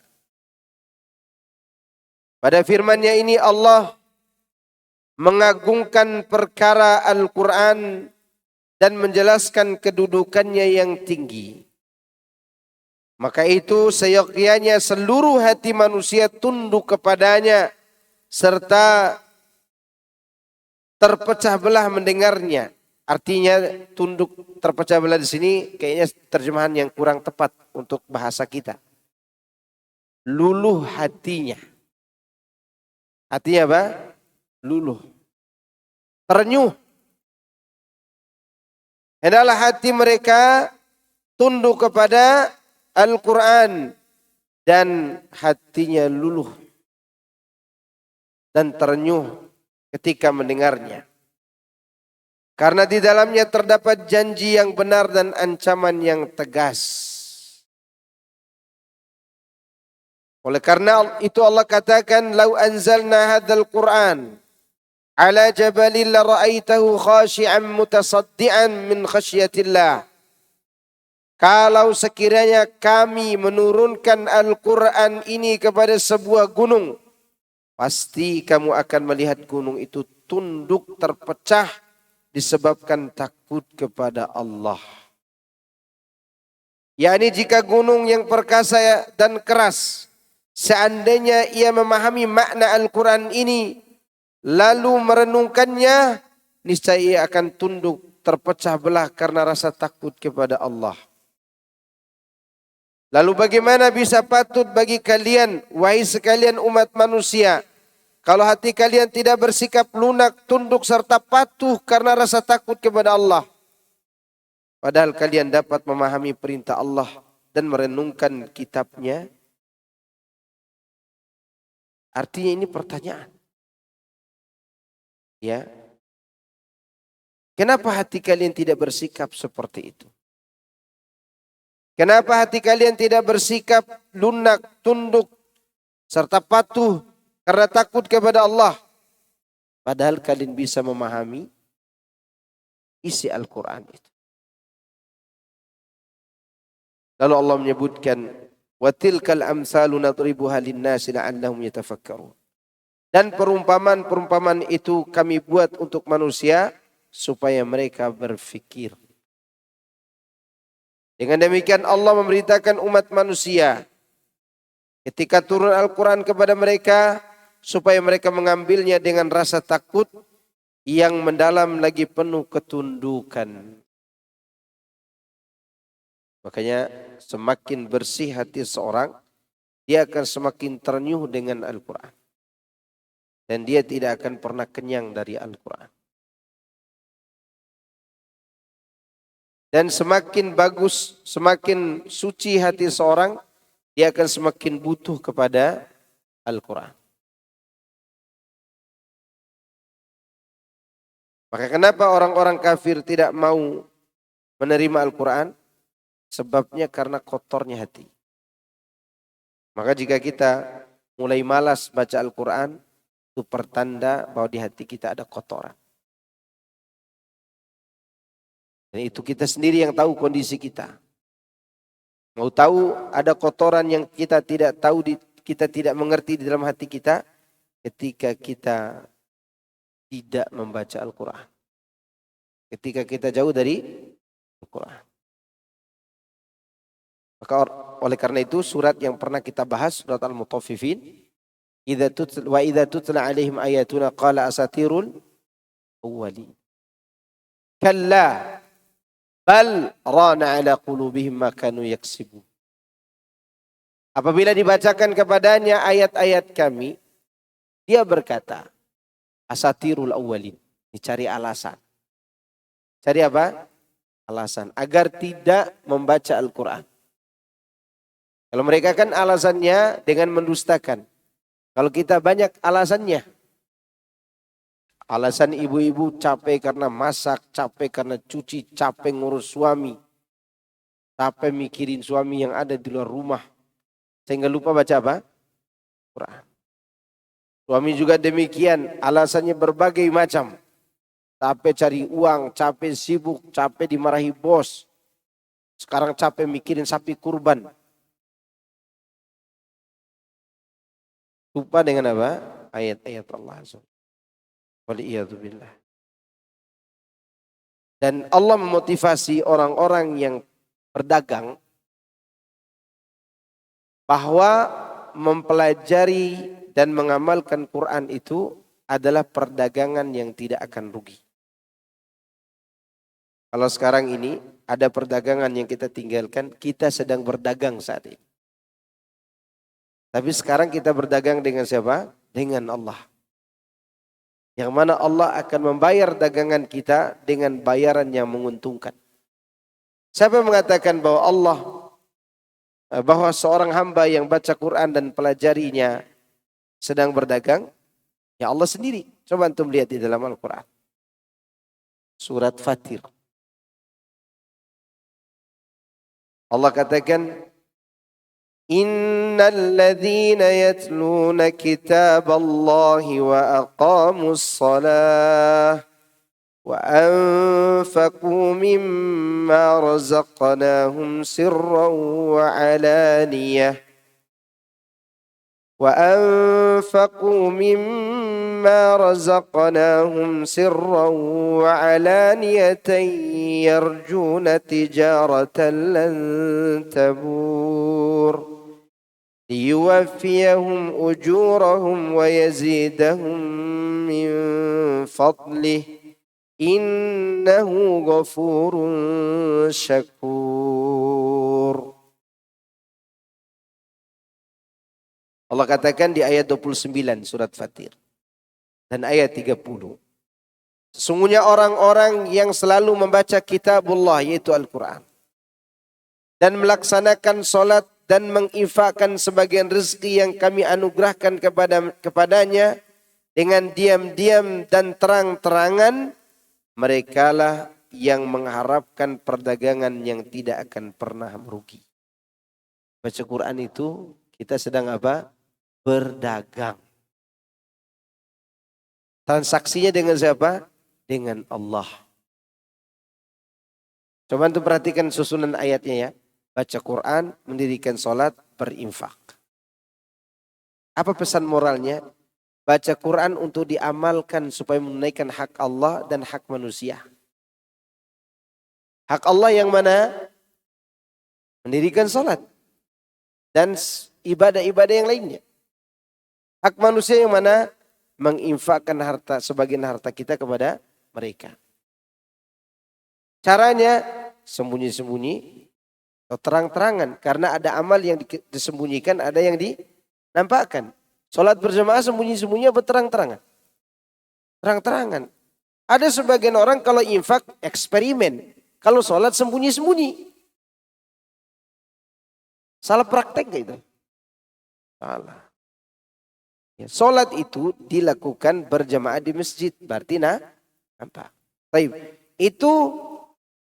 [SPEAKER 1] Pada firman-Nya ini Allah mengagungkan perkara Al-Quran dan menjelaskan kedudukannya yang tinggi. Maka itu seyogyanya seluruh hati manusia tunduk kepadanya serta terpecah belah mendengarnya. Artinya tunduk terpecah belah di sini kayaknya terjemahan yang kurang tepat untuk bahasa kita. Luluh hatinya. Hatinya apa? Luluh. Ternyuh. Hendaklah hati mereka tunduk kepada Al-Quran dan hatinya luluh dan ternyuh ketika mendengarnya. Karena di dalamnya terdapat janji yang benar dan ancaman yang tegas. Oleh karena itu Allah katakan, "Lau anzalna hadzal Qur'an ala jabalin la ra'aitahu khashi'an mutasaddian min khasyatillah." Kalau sekiranya kami menurunkan Al-Quran ini kepada sebuah gunung, pasti kamu akan melihat gunung itu tunduk terpecah disebabkan takut kepada Allah. Yakni jika gunung yang perkasa dan keras, seandainya ia memahami makna Al-Quran ini, lalu merenungkannya, niscaya ia akan tunduk terpecah belah karena rasa takut kepada Allah. Lalu bagaimana bisa patut bagi kalian, wahai sekalian umat manusia, kalau hati kalian tidak bersikap lunak, tunduk serta patuh karena rasa takut kepada Allah. Padahal kalian dapat memahami perintah Allah dan merenungkan kitabnya. Artinya ini pertanyaan. Ya. Kenapa hati kalian tidak bersikap seperti itu? Kenapa hati kalian tidak bersikap lunak, tunduk, serta patuh karena takut kepada Allah? Padahal kalian bisa memahami isi Al-Quran itu. Lalu Allah menyebutkan, وَتِلْكَ الْأَمْثَالُ نَضْرِبُهَا لِلنَّاسِ لَعَلَّهُمْ يَتَفَكَّرُونَ. Dan perumpamaan-perumpamaan itu kami buat untuk manusia supaya mereka berfikir. Dengan demikian Allah memberitakan umat manusia ketika turun Al-Quran kepada mereka supaya mereka mengambilnya dengan rasa takut yang mendalam lagi penuh ketundukan. Makanya semakin bersih hati seorang, dia akan semakin ternyuh dengan Al-Quran. Dan dia tidak akan pernah kenyang dari Al-Quran. Dan semakin bagus, semakin suci hati seorang, dia akan semakin butuh kepada Al-Quran. Maka kenapa orang-orang kafir tidak mau menerima Al-Quran? Sebabnya karena kotornya hati. Maka jika kita mulai malas baca Al-Quran, itu pertanda bahwa di hati kita ada kotoran. Dan itu kita sendiri yang tahu kondisi kita. Mau tahu ada kotoran yang kita tidak tahu, kita tidak mengerti di dalam hati kita ketika kita tidak membaca Al-Quran. Ketika kita jauh dari Al-Quran. Maka oleh karena itu surat yang pernah kita bahas, surat Al-Mutaffifin, wa idza tutla alaihim ayatuna qala asatirul awwalin. Kalla bal rana ala qulubihim ma kanu yaksibun. Apabila dibacakan kepadanya ayat-ayat kami, dia berkata, asatirul awwalin. Dicari alasan. Cari apa? Alasan. Agar tidak membaca Al-Quran. Kalau mereka kan alasannya dengan mendustakan. Kalau kita banyak alasannya. Alasan ibu-ibu capek karena masak, capek karena cuci, capek ngurus suami. Capek mikirin suami yang ada di luar rumah. Sehingga lupa baca apa? Quran. Suami juga demikian, alasannya berbagai macam. Capek cari uang, capek sibuk, capek dimarahi bos. Sekarang capek mikirin sapi kurban. Lupa dengan apa? Ayat-ayat Allah. Waliyadzubillah. Dan Allah memotivasi orang-orang yang berdagang bahwa mempelajari dan mengamalkan Quran itu adalah perdagangan yang tidak akan rugi. Kalau sekarang ini ada perdagangan yang kita tinggalkan, kita sedang berdagang saat ini. Tapi sekarang kita berdagang dengan siapa? Dengan Allah. Yang mana Allah akan membayar dagangan kita dengan bayaran yang menguntungkan. Siapa yang mengatakan bahwa seorang hamba yang baca Quran dan pelajarinya sedang berdagang? Ya Allah sendiri. Coba antum lihat di dalam Al-Quran. Surat Fatir. Allah katakan, Innal ladzina yatluna kitaballahi wa aqamus salah wa anfaqu mimma razaqnahum sirran wa alaniyah وأنفقوا مما رزقناهم سرا وعلانية يرجون تجارة لن تبور ليوفيهم أجورهم ويزيدهم من فضله إنه غفور شكور. Allah katakan di ayat 29 surat Fatir dan ayat 30. Sesungguhnya orang-orang yang selalu membaca kitabullah yaitu Al-Quran dan melaksanakan solat dan menginfakkan sebagian rezeki yang kami anugerahkan kepadanya dengan diam-diam dan terang-terangan, merekalah yang mengharapkan perdagangan yang tidak akan pernah merugi. Baca Quran itu kita sedang apa? Berdagang. Transaksinya dengan siapa? Dengan Allah. Coba untuk perhatikan susunan ayatnya ya. Baca Quran, mendirikan sholat, berinfak. Apa pesan moralnya? Baca Quran untuk diamalkan supaya menunaikan hak Allah dan hak manusia. Hak Allah yang mana? Mendirikan sholat. Dan ibadah-ibadah yang lainnya. Hak manusia yang mana? Menginfakkan harta, sebagian harta kita kepada mereka. Caranya sembunyi-sembunyi atau terang-terangan. Karena ada amal yang disembunyikan, ada yang dinampakkan. Sholat berjamaah sembunyi-sembunyi atau terang-terangan? Terang-terangan. Ada sebagian orang kalau infak eksperimen. Kalau sholat sembunyi-sembunyi. Salah praktek gak itu? Salah. Ya, sholat itu dilakukan berjamaah di masjid. Berarti nampak. Baik. Itu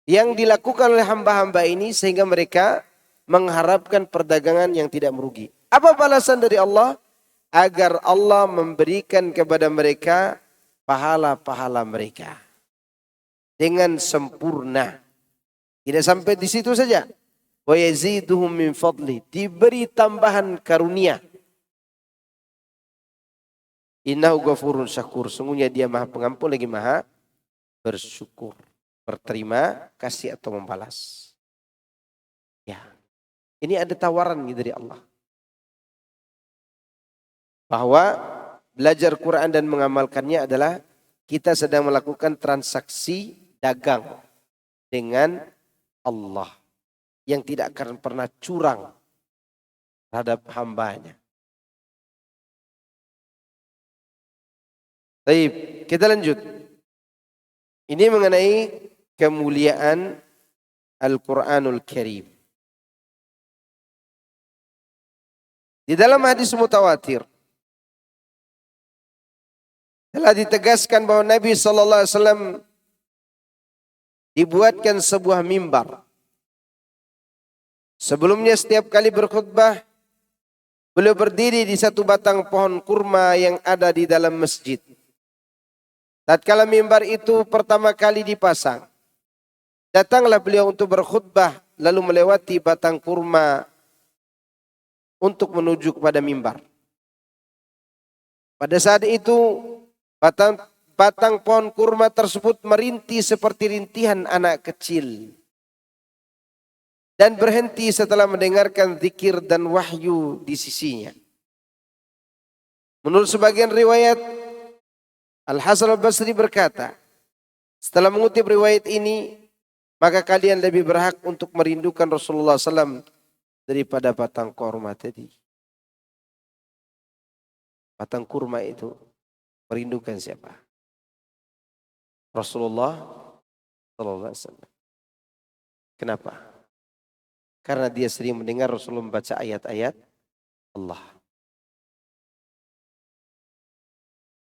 [SPEAKER 1] yang dilakukan oleh hamba-hamba ini sehingga mereka mengharapkan perdagangan yang tidak merugi. Apa balasan dari Allah? Agar Allah memberikan kepada mereka pahala-pahala mereka. Dengan sempurna. Tidak sampai di situ saja. Wa yaziduhum min fadli. Diberi tambahan karunia. Innahu ghafurun syakur. Sungguhnya dia maha pengampun lagi maha bersyukur. Berterima kasih atau membalas. Ya. Ini ada tawaran dari Allah. Bahwa belajar Quran dan mengamalkannya adalah kita sedang melakukan transaksi dagang dengan Allah. Yang tidak akan pernah curang terhadap hambanya. Baik, kita lanjut. Ini mengenai kemuliaan Al-Quranul Karim. Di dalam hadis mutawatir telah ditegaskan bahwa Nabi SAW dibuatkan sebuah mimbar. Sebelumnya setiap kali berkhutbah, beliau berdiri di satu batang pohon kurma yang ada di dalam masjid. Tatkala mimbar itu pertama kali dipasang, datanglah beliau untuk berkhutbah lalu melewati batang kurma untuk menuju kepada mimbar. Pada saat itu batang pohon kurma tersebut merintih seperti rintihan anak kecil. dan berhenti setelah mendengarkan zikir dan wahyu di sisinya. Menurut sebagian riwayat, Al-Hasan Al-Basri berkata, setelah mengutip riwayat ini, maka kalian lebih berhak untuk merindukan Rasulullah SAW daripada batang kurma tadi. Batang kurma itu merindukan siapa? Rasulullah SAW. Kenapa? Karena dia sering mendengar Rasulullah membaca ayat-ayat Allah.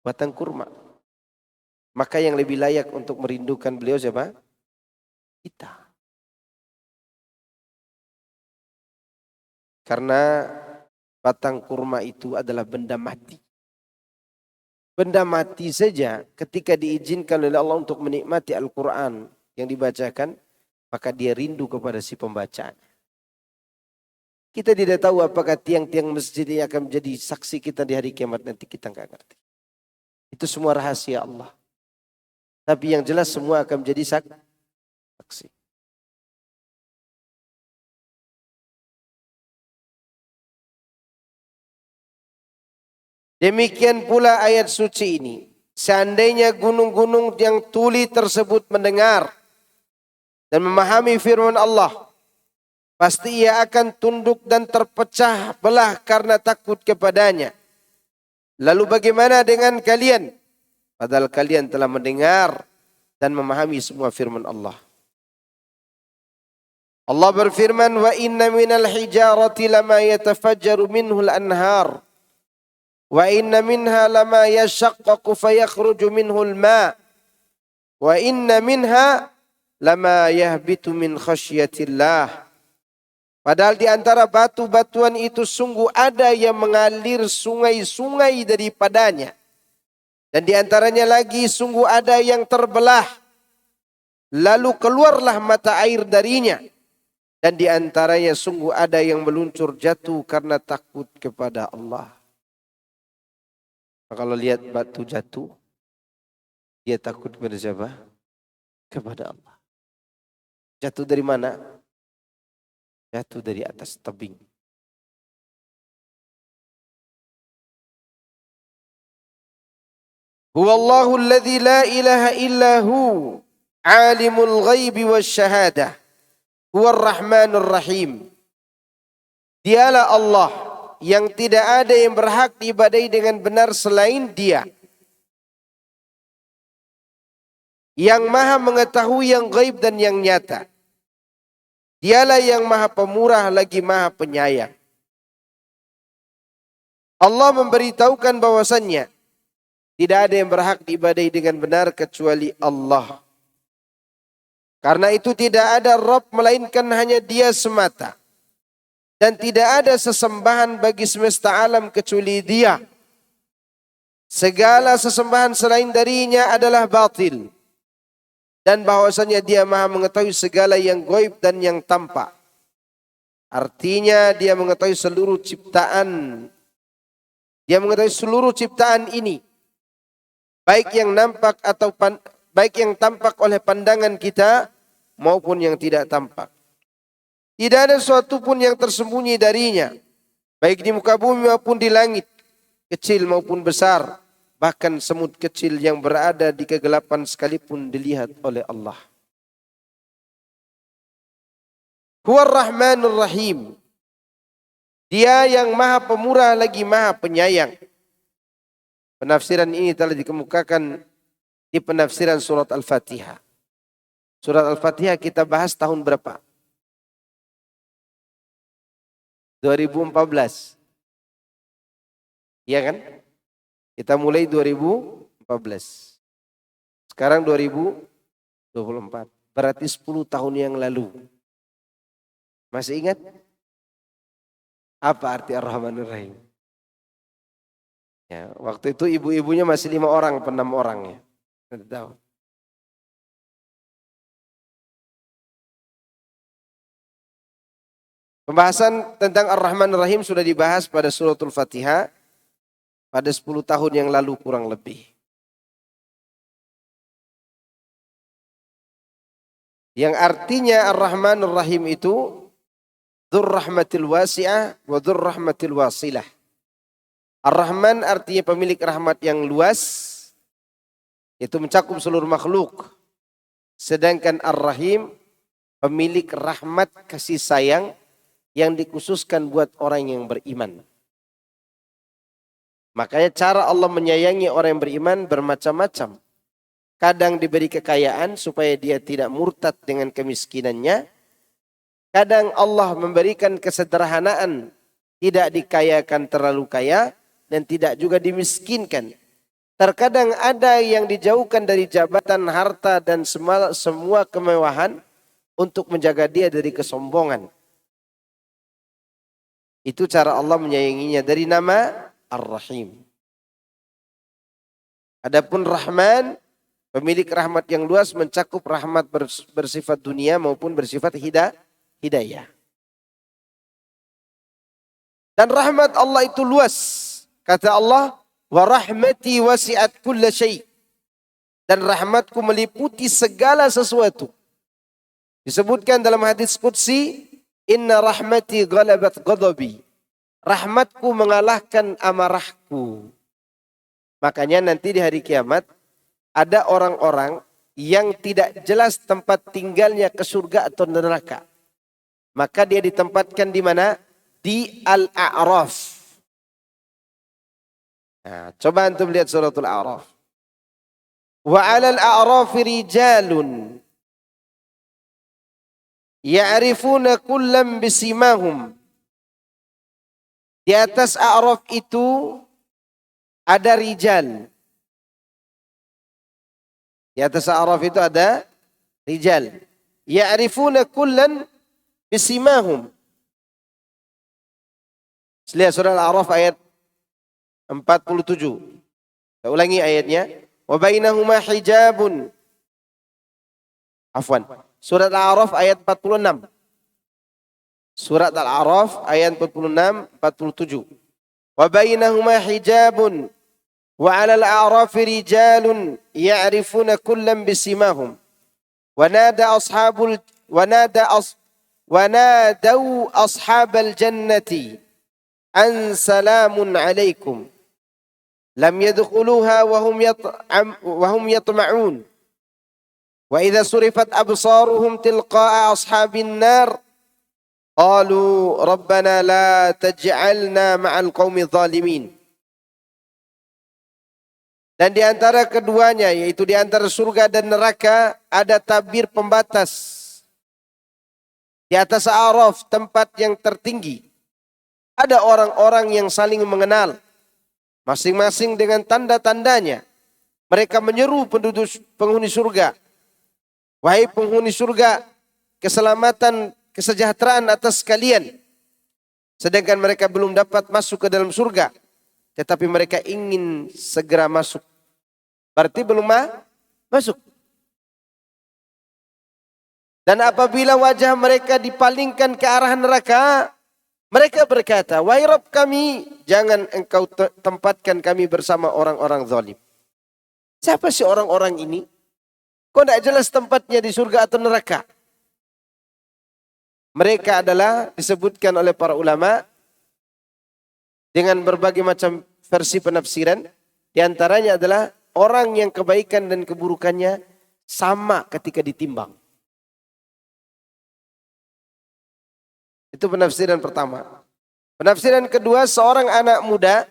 [SPEAKER 1] Batang kurma. Maka yang lebih layak untuk merindukan beliau siapa? Kita. Karena batang kurma itu adalah benda mati. Benda mati saja ketika diizinkan oleh Allah untuk menikmati Al-Quran yang dibacakan, maka dia rindu kepada si pembacanya. Kita tidak tahu apakah tiang-tiang masjid ini akan menjadi saksi kita di hari kiamat nanti, kita nggak ngerti. Itu semua rahasia Allah. Tapi yang jelas semua akan menjadi saksi. Demikian pula ayat suci ini. Seandainya gunung-gunung yang tuli tersebut mendengar dan memahami firman Allah, pasti ia akan tunduk dan terpecah belah karena takut kepadanya. Lalu bagaimana dengan kalian? Padahal kalian telah mendengar dan memahami semua firman Allah. Allah berfirman, wa inna minal hijarati lama yatafajjaru minhul anhar. Wa inna minha lama yashaqqaqu fayakhruju minhul ma. Wa inna minha lama yahbitu min khasyatillah. Padahal di antara batu-batuan itu sungguh ada yang mengalir sungai-sungai daripadanya. Dan di antaranya lagi sungguh ada yang terbelah. Lalu keluarlah mata air darinya. Dan di antaranya sungguh ada yang meluncur jatuh karena takut kepada Allah. Kalau lihat batu jatuh, dia takut kepada siapa? Kepada Allah. Jatuh dari mana? Jatuh dari atas tebing. Huwallahu alladzi la ilaha illahu alimul ghaibi wasyahadah huwar rahmanur rahim. Dialah Allah yang tidak ada yang berhak diibadahi dengan benar selain Dia. Yang maha mengetahui yang gaib dan yang nyata. Dialah yang maha pemurah lagi maha penyayang. Allah memberitahukan bahwasannya tidak ada yang berhak diibadahi dengan benar kecuali Allah. Karena itu tidak ada Rabb melainkan hanya Dia semata. Dan tidak ada sesembahan bagi semesta alam kecuali Dia. Segala sesembahan selain darinya adalah batil. Dan bahwasanya Dia maha mengetahui segala yang gaib dan yang tampak. Artinya Dia mengetahui seluruh ciptaan. Dia mengetahui seluruh ciptaan ini. Baik yang nampak atau baik yang tampak oleh pandangan kita maupun yang tidak tampak. Tidak ada sesuatu pun yang tersembunyi darinya, baik di muka bumi maupun di langit, kecil maupun besar, bahkan semut kecil yang berada di kegelapan sekalipun dilihat oleh Allah. Huwar Rahmanur Rahim. Dia yang maha pemurah lagi maha penyayang. Penafsiran ini telah dikemukakan di penafsiran surat Al-Fatihah. Surat Al-Fatihah kita bahas tahun berapa? 2014. Iya kan? Kita mulai 2014. Sekarang 2024. Berarti 10 tahun yang lalu. Masih ingat? Apa arti Ar-Rahmanur Rahim? Ya, waktu itu ibu-ibunya masih 5 orang, 6 orang ya. Tidak tahu. Pembahasan tentang Ar-Rahmanur Rahim sudah dibahas pada suratul Fatihah pada 10 tahun yang lalu kurang lebih. Yang artinya Ar-Rahmanur Rahim itu dzur rahmatil wasi'ah wa dzur rahmatil wasilah. Ar-Rahman artinya pemilik rahmat yang luas, itu mencakup seluruh makhluk. Sedangkan Ar-Rahim pemilik rahmat kasih sayang yang dikhususkan buat orang yang beriman. Makanya cara Allah menyayangi orang yang beriman bermacam-macam. Kadang diberi kekayaan supaya dia tidak murtad dengan kemiskinannya. Kadang Allah memberikan kesederhanaan, tidak dikayakan terlalu kaya dan tidak juga dimiskinkan. Terkadang ada yang dijauhkan dari jabatan, harta dan semua kemewahan untuk menjaga dia dari kesombongan. Itu cara Allah menyayanginya dari nama Ar-Rahim. Adapun Rahman, pemilik rahmat yang luas mencakup rahmat bersifat dunia maupun bersifat hidayah. Dan rahmat Allah itu luas. Kata Allah, wa rahmati wasi'at kulla syai'. Dan rahmatku meliputi segala sesuatu. Disebutkan dalam hadis qudsi, inna rahmati ghalabat ghadabi. Rahmatku mengalahkan amarahku. Makanya nanti di hari kiamat ada orang-orang yang tidak jelas tempat tinggalnya ke surga atau neraka. Maka dia ditempatkan di mana? Di Al-A'raf. Nah, coba antum lihat suratul A'raf. Wa 'alal a'rafi rijalun ya'rifuna kullam bisimahum. Di atas A'raf itu ada rijal. Di atas A'raf itu ada rijal. Ya'rifuna kullan bisimahum. Lihat surah Al-A'raf ayat 47. Saya ulangi ayatnya. Wa bainahuma hijabun. Afwan. Surat Al-A'raf ayat 46. Surat Al-A'raf ayat 46, 47. Wa bainahuma hijabun wa 'alal a'rafi rijalun ya'rifuna kullam bisimahum. Wa nadaw ashabal jannati an salamun 'alaikum. Lam yadkhuluha wa hum yatma'un. Wa idza surifat absaruhum tilqa'a ashabin nar qalu rabbana la taj'alna ma'al qaumi zalimin. Dan di antara keduanya, yaitu di antara surga dan neraka, ada tabir pembatas. Di atas A'raf, tempat yang tertinggi, ada orang-orang yang saling mengenal, masing-masing dengan tanda-tandanya. Mereka menyeru penghuni surga, wahai penghuni surga, keselamatan, kesejahteraan atas kalian. Sedangkan mereka belum dapat masuk ke dalam surga, tetapi mereka ingin segera masuk. Berarti belum masuk. Dan apabila wajah mereka dipalingkan ke arah neraka, mereka berkata, wahai Rabb kami, jangan engkau tempatkan kami bersama orang-orang zalim. Siapa sih orang-orang ini? Kok tidak jelas tempatnya di surga atau neraka? Mereka adalah disebutkan oleh para ulama dengan berbagai macam versi penafsiran. Di antaranya adalah orang yang kebaikan dan keburukannya sama ketika ditimbang. Itu penafsiran pertama. Penafsiran kedua, seorang anak muda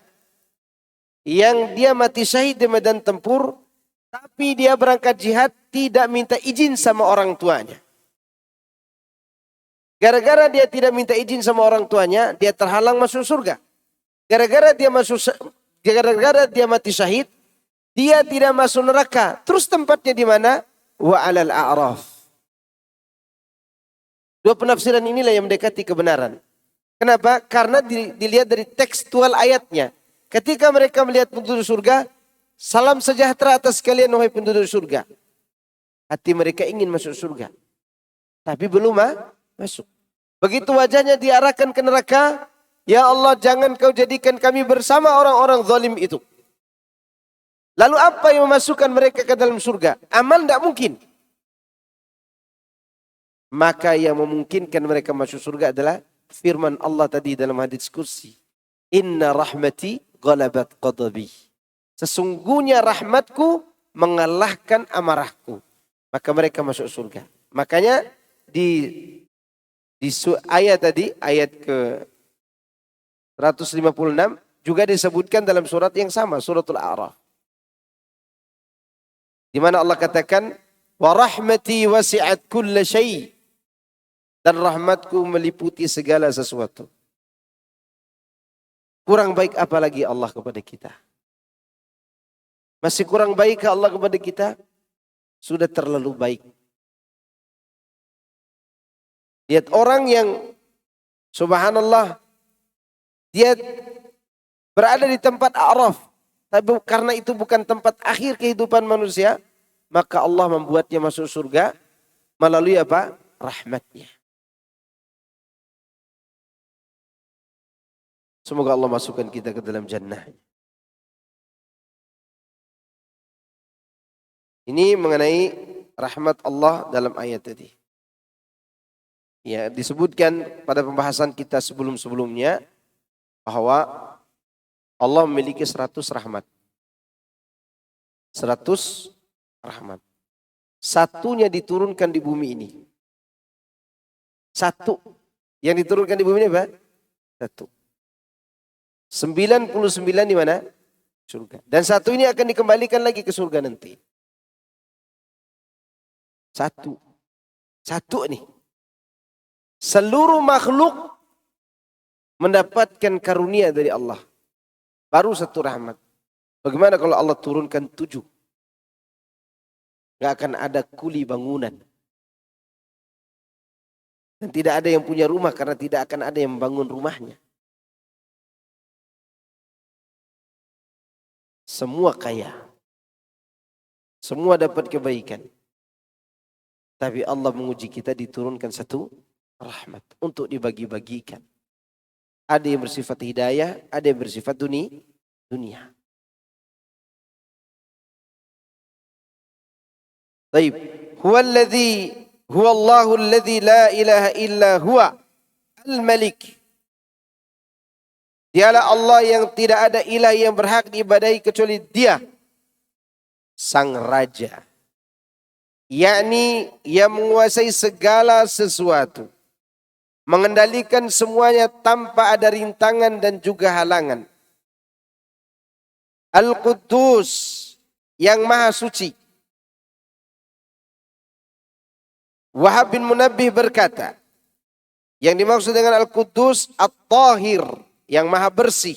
[SPEAKER 1] yang dia mati syahid di medan tempur, tapi dia berangkat jihad tidak minta izin sama orang tuanya. Gara-gara dia tidak minta izin sama orang tuanya, dia terhalang masuk surga. Gara-gara dia mati syahid, dia tidak masuk neraka. Terus tempatnya di mana? Wa 'alal a'raf. Dua penafsiran inilah yang mendekati kebenaran. Kenapa? Karena dilihat dari tekstual ayatnya. Ketika mereka melihat penduduk surga, salam sejahtera atas kalian wahai penduduk surga. Hati mereka ingin masuk surga, tapi belum masuk. Begitu wajahnya diarahkan ke neraka, ya Allah jangan kau jadikan kami bersama orang-orang zalim itu. Lalu apa yang memasukkan mereka ke dalam surga? Amal tidak mungkin. Maka yang memungkinkan mereka masuk surga adalah firman Allah tadi dalam hadits kursi. Inna rahmati ghalabat qadabi. Sesungguhnya rahmatku mengalahkan amarahku. Maka mereka masuk surga. Makanya di ayat tadi, ayat ke 156 juga disebutkan dalam surat yang sama, suratul A'raf. Di mana Allah katakan, wa rahmati wasi'at kulla syai'. Dan rahmatku meliputi segala sesuatu. Kurang baik apa lagi Allah kepada kita? Masih kurang baik Allah kepada kita? Sudah terlalu baik. Lihat orang yang subhanallah, dia berada di tempat A'raf. Tapi karena itu bukan tempat akhir kehidupan manusia, maka Allah membuatnya masuk surga melalui apa? Rahmatnya. Semoga Allah masukkan kita ke dalam jannah. Ini mengenai rahmat Allah dalam ayat tadi. Ya, disebutkan pada pembahasan kita sebelum-sebelumnya bahwa Allah memiliki 100 rahmat. 100 rahmat. Satunya diturunkan di bumi ini. Satu. Yang diturunkan di bumi ini apa? Satu. 99 di mana? Surga. Dan satu ini akan dikembalikan lagi ke surga nanti. Satu. Satu nih. Seluruh makhluk mendapatkan karunia dari Allah. Baru satu rahmat. Bagaimana kalau Allah turunkan 7? Gak akan ada kuli bangunan. Dan tidak ada yang punya rumah karena tidak akan ada yang membangun rumahnya. Semua kaya. Semua dapat kebaikan. Tapi Allah menguji kita diturunkan satu rahmat untuk dibagi-bagikan. Ada yang bersifat hidayah, ada yang bersifat dunia. Baik. Huwa Allahu alladhi la ilaha illa huwa al-Malik. Dialah Allah yang tidak ada ilah yang berhak diibadahi kecuali Dia, Sang Raja. Yakni yang menguasai segala sesuatu. Mengendalikan semuanya tanpa ada rintangan dan juga halangan. Al-Quddus, yang Maha Suci. Wahab bin Munabbih berkata, yang dimaksud dengan Al-Quddus, At-Tahir, yang Maha Bersih.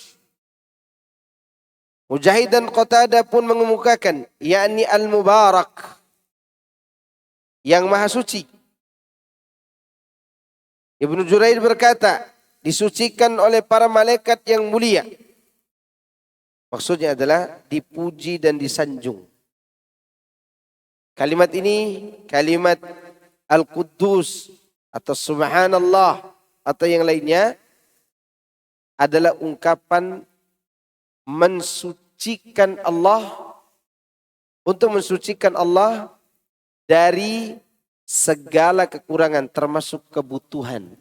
[SPEAKER 1] Mujahid dan Qatadah pun mengemukakan, yakni Al-Mubarak, yang Maha Suci. Ibnu Jurair berkata, disucikan oleh para malaikat yang mulia. Maksudnya adalah dipuji dan disanjung. Kalimat ini, kalimat Al-Quddus atau Subhanallah atau yang lainnya adalah ungkapan mensucikan Allah, untuk mensucikan Allah dari segala kekurangan termasuk kebutuhan.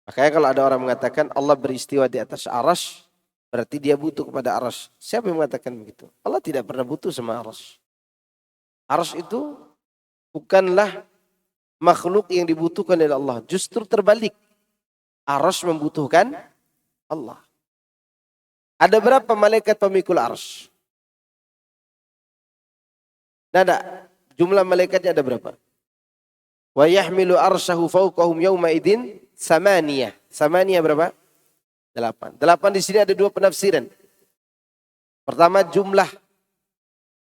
[SPEAKER 1] Makanya kalau ada orang mengatakan Allah beristiwa di atas arasy, berarti dia butuh kepada arasy. Siapa yang mengatakan begitu? Allah tidak pernah butuh sama arasy. Arasy itu bukanlah makhluk yang dibutuhkan oleh Allah. Justru terbalik. Arasy membutuhkan Allah. Ada berapa malaikat pemikul arasy? Nada. Jumlah malaikatnya ada berapa? Wa yahmilu arsyahu fawqahum yawma idin samaniyah. Samaniyah berapa? 8. 8 di sini ada 2 penafsiran. Pertama jumlah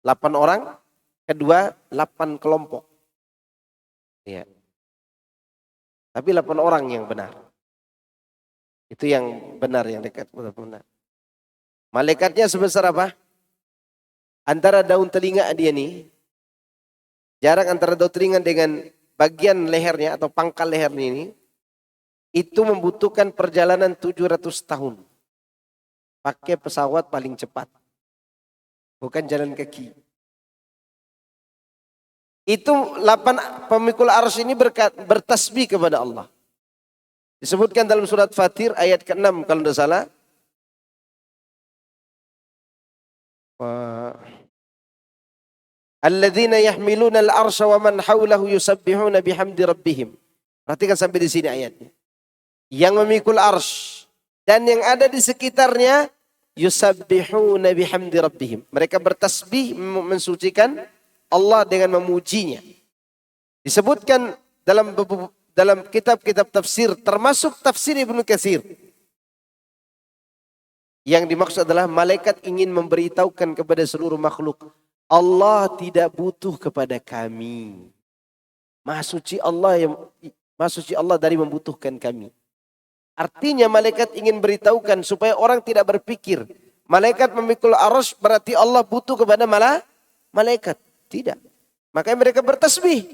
[SPEAKER 1] 8 orang, kedua 8 kelompok. Ya. Tapi 8 orang yang benar. Itu yang benar, yang dekat benar. Malaikatnya sebesar apa? Antara daun telinga dia nih, jarak antara daun telinga dengan bagian lehernya atau pangkal lehernya ini, itu membutuhkan perjalanan 700 tahun. Pakai pesawat paling cepat. Bukan jalan kaki. Itu 8 pemikul arsy ini bertasbih kepada Allah. Disebutkan dalam surat Fatir ayat ke-6 kalau tidak salah. Alladzina yahmiluna al-arsya wa man hawlahu yusabbihuna bihamdi rabbihim. Perhatikan sampai di sini ayatnya. Yang memikul arsy dan yang ada di sekitarnya yusabbihuna bihamdi rabbihim. Mereka bertasbih mensucikan Allah dengan memujinya. Disebutkan dalam kitab-kitab tafsir termasuk tafsir Ibnu Katsir. Yang dimaksud adalah malaikat ingin memberitahukan kepada seluruh makhluk, Allah tidak butuh kepada kami. Maha suci Allah dari membutuhkan kami. Artinya malaikat ingin beritahukan supaya orang tidak berpikir malaikat memikul arsy berarti Allah butuh kepada malaikat. Tidak. Makanya mereka bertasbih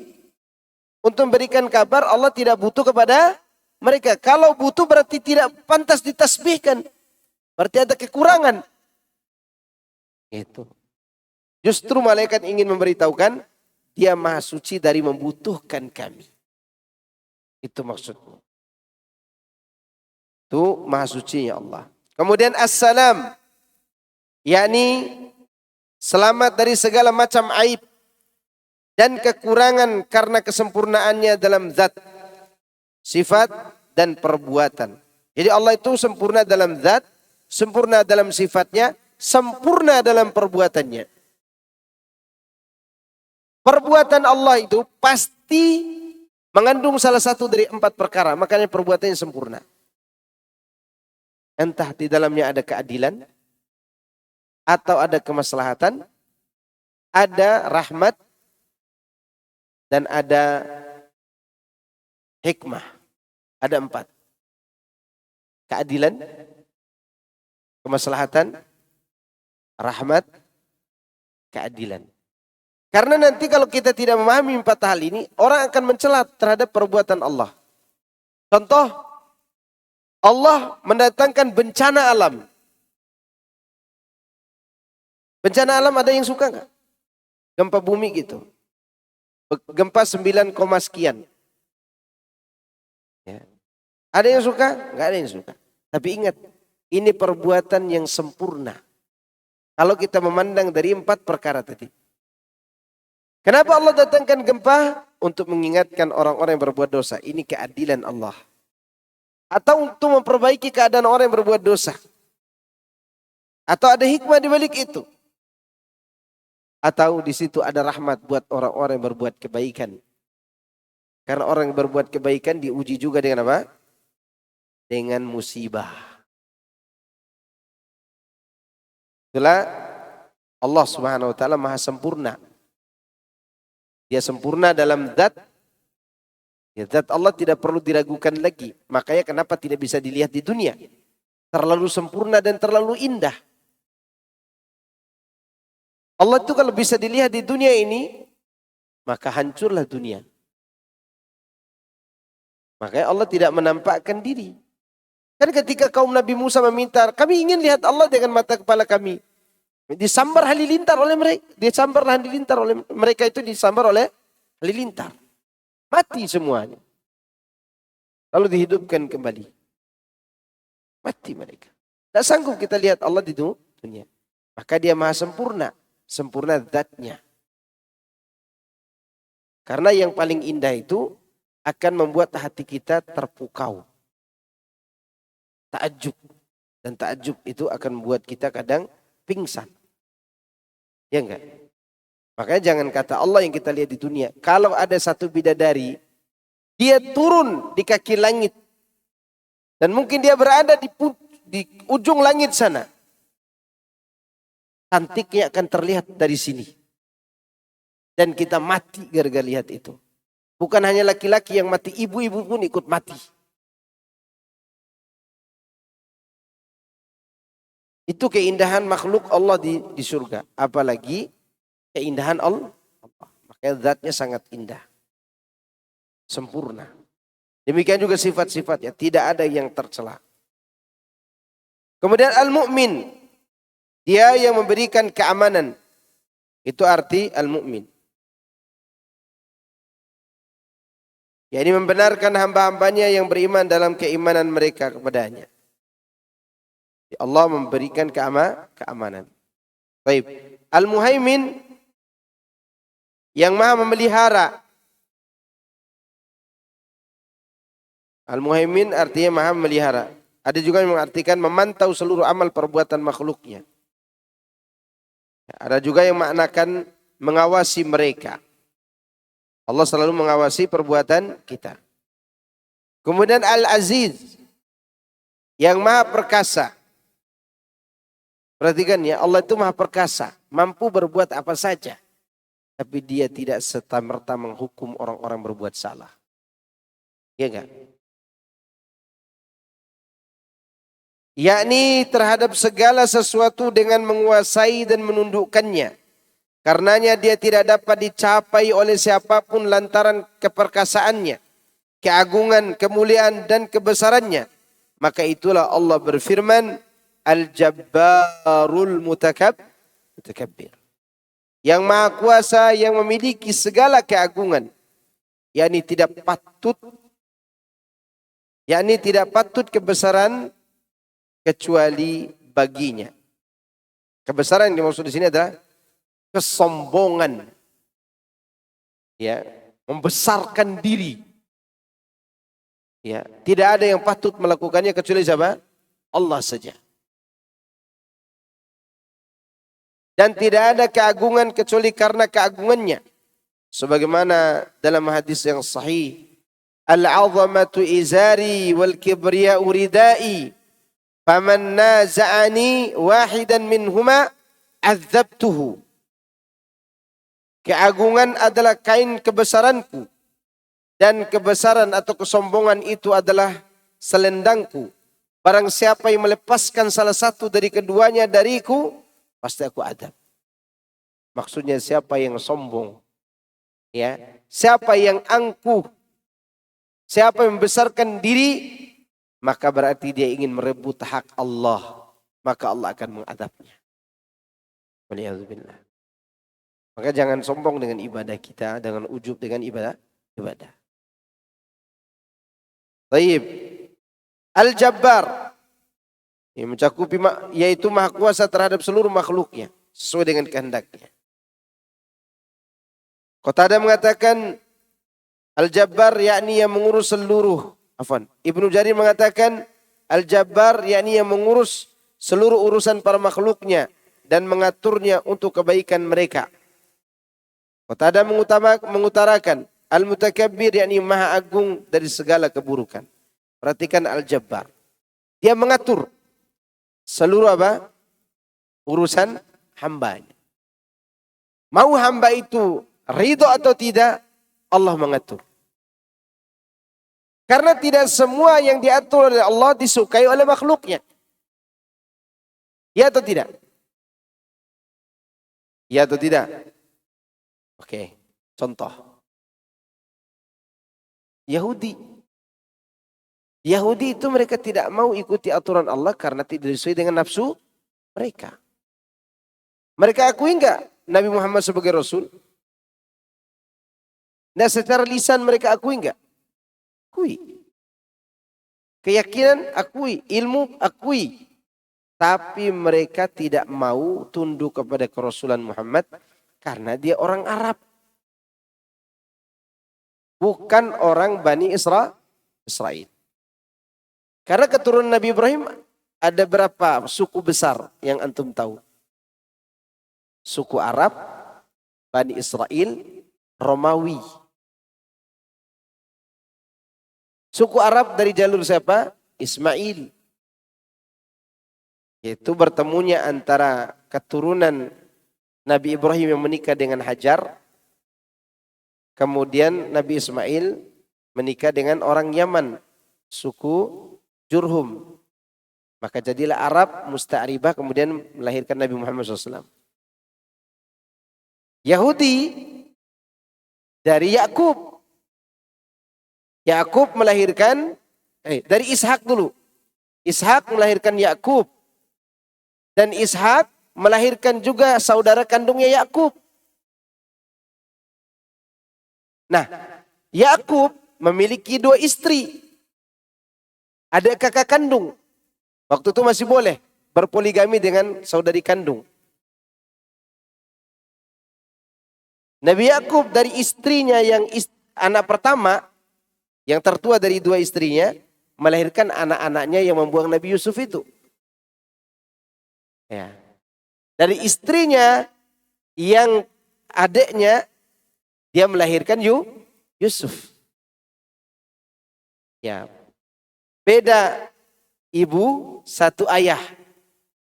[SPEAKER 1] untuk memberikan kabar Allah tidak butuh kepada mereka. Kalau butuh berarti tidak pantas ditasbihkan. Berarti ada kekurangan. Itu. Justru malaikat ingin memberitahukan dia maha suci dari membutuhkan kami. Itu maksudnya. Itu maha suci ya Allah. Kemudian assalam. Yakni selamat dari segala macam aib. Dan kekurangan karena kesempurnaannya dalam zat. Sifat dan perbuatan. Jadi Allah itu sempurna dalam zat. Sempurna dalam sifatnya. Sempurna dalam perbuatannya. Perbuatan Allah itu pasti mengandung salah satu dari 4 perkara. Makanya perbuatannya sempurna. Entah di dalamnya ada keadilan. Atau ada kemaslahatan. Ada rahmat. Dan ada hikmah. Ada 4. Keadilan. Kemaslahatan. Rahmat. Keadilan. Karena nanti kalau kita tidak memahami 4 hal ini, orang akan mencela terhadap perbuatan Allah. Contoh, Allah mendatangkan bencana alam. Bencana alam ada yang suka nggak? Gempa bumi gitu. Gempa 9, sekian. Ya. Ada yang suka? Nggak ada yang suka. Tapi ingat, ini perbuatan yang sempurna. Kalau kita memandang dari 4 perkara tadi. Kenapa Allah datangkan gempa? Untuk mengingatkan orang-orang yang berbuat dosa. Ini keadilan Allah. Atau untuk memperbaiki keadaan orang yang berbuat dosa. Atau ada hikmah di balik itu. Atau di situ ada rahmat buat orang-orang yang berbuat kebaikan. Karena orang yang berbuat kebaikan diuji juga dengan apa? Dengan musibah. Itulah Allah Subhanahu wa taala maha sempurna. Dia sempurna dalam zat. Ya, zat Allah tidak perlu diragukan lagi. Makanya kenapa tidak bisa dilihat di dunia. Terlalu sempurna dan terlalu indah. Allah itu kalau bisa dilihat di dunia ini, maka hancurlah dunia. Makanya Allah tidak menampakkan diri. Kan ketika kaum Nabi Musa meminta, kami ingin lihat Allah dengan mata kepala kami. Disambar halilintar oleh mereka. Disambar halilintar oleh mereka itu disambar oleh halilintar. Mati semuanya. Lalu dihidupkan kembali. Mati mereka. Tidak sanggup kita lihat Allah di dunia. Maka dia maha sempurna. Sempurna zatnya. Karena yang paling indah itu akan membuat hati kita terpukau. Ta'ajub. Dan ta'ajub itu akan membuat kita kadang pingsan. Ya enggak? Makanya jangan kata Allah yang kita lihat di dunia. Kalau ada satu bidadari, dia turun di kaki langit. Dan mungkin dia berada di ujung langit sana. Cantiknya akan terlihat dari sini. Dan kita mati gara-gara lihat itu. Bukan hanya laki-laki yang mati, ibu-ibu pun ikut mati. Itu keindahan makhluk Allah di surga. Apalagi keindahan Allah. Makanya zatnya sangat indah. Sempurna. Demikian juga sifat-sifatnya. Tidak ada yang tercela. Kemudian al-mu'min. Dia yang memberikan keamanan. Itu arti al-mu'min. yakni membenarkan hamba-hambanya yang beriman dalam keimanan mereka kepadanya. Allah memberikan keamanan. Baik. Al-Muhaimin yang maha memelihara. Al-Muhaimin artinya maha memelihara. Ada juga yang mengartikan memantau seluruh amal perbuatan makhluknya. Ada juga yang maknakan mengawasi mereka. Allah selalu mengawasi perbuatan kita. Kemudian Al-Aziz yang maha perkasa. Perhatikan ya, Allah itu maha perkasa, mampu berbuat apa saja. Tapi dia tidak serta-merta menghukum orang-orang berbuat salah. Iya enggak? Yakni terhadap segala sesuatu dengan menguasai dan menundukkannya. Karenanya dia tidak dapat dicapai oleh siapapun lantaran keperkasaannya, keagungan, kemuliaan dan kebesarannya. Maka itulah Allah berfirman, Al-Jabbarul Mutakabbir. Yang maha kuasa yang memiliki segala keagungan. Yakni tidak patut kebesaran kecuali baginya. Kebesaran yang dimaksud di sini adalah kesombongan. Ya, membesarkan diri. Ya, tidak ada yang patut melakukannya kecuali siapa? Allah saja. Dan tidak ada keagungan kecuali karena keagungannya. Sebagaimana dalam hadis yang sahih, Al-'azamatu izari wal kibriya'u ridai, faman naza'ani wahidan minhuma azabtuhu. Keagungan adalah kain kebesaranku, dan kebesaran atau kesombongan itu adalah selendangku. Barang siapa yang melepaskan salah satu dari keduanya dariku, pasti aku adab. Maksudnya siapa yang sombong, ya, siapa yang angkuh, siapa yang membesarkan diri, maka berarti dia ingin merebut hak Allah, maka Allah akan mengadabnya. Waliyadzubillah. Maka jangan sombong dengan ibadah kita, dengan ujub dengan ibadah. Baik. Al-Jabbar yang mencakupi yaitu maha kuasa terhadap seluruh makhluknya sesuai dengan kehendaknya. Qatadah mengatakan Al-Jabbar yakni yang mengurus seluruh. Ibnu Jarir mengatakan Al-Jabbar yakni yang mengurus seluruh urusan para makhluknya dan mengaturnya untuk kebaikan mereka. Qatadah mengutarakan Al-Mutakabbir yakni maha agung dari segala keburukan. Perhatikan Al-Jabbar. Dia mengatur seluruh urusan hambanya. Mau hamba itu ridho atau tidak, Allah mengatur. Karena tidak semua yang diatur oleh Allah disukai oleh makhluknya. Ya atau tidak? Ya atau tidak? Oke, contoh. Yahudi itu mereka tidak mau ikuti aturan Allah karena tidak sesuai dengan nafsu mereka. Mereka akui enggak Nabi Muhammad sebagai Rasul? Nah, secara lisan mereka akui enggak? Akui. Keyakinan akui, ilmu akui. Tapi mereka tidak mau tunduk kepada kerasulan Muhammad karena dia orang Arab. Bukan orang Bani Israel. Karena keturunan Nabi Ibrahim ada berapa suku besar yang antum tahu? Suku Arab, Bani Israel, Romawi. Suku Arab dari jalur siapa? Ismail. Yaitu bertemunya antara keturunan Nabi Ibrahim yang menikah dengan Hajar. Kemudian Nabi Ismail menikah dengan orang Yaman. Suku Jurhum. Maka jadilah Arab musta'ribah kemudian melahirkan Nabi Muhammad SAW. Yahudi dari Yakub. Yakub melahirkan dari Ishak dulu. Ishak melahirkan Yakub. Dan Ishak melahirkan juga saudara kandungnya Yakub. Nah, Yakub memiliki 2 istri. Ada kakak kandung. Waktu itu masih boleh berpoligami dengan saudari kandung. Nabi Yakub dari istrinya yang anak pertama, yang tertua dari 2 istrinya, melahirkan anak-anaknya yang membuang Nabi Yusuf itu. Ya. Dari istrinya yang adiknya, dia melahirkan Yusuf. Ya. Beda ibu, satu ayah.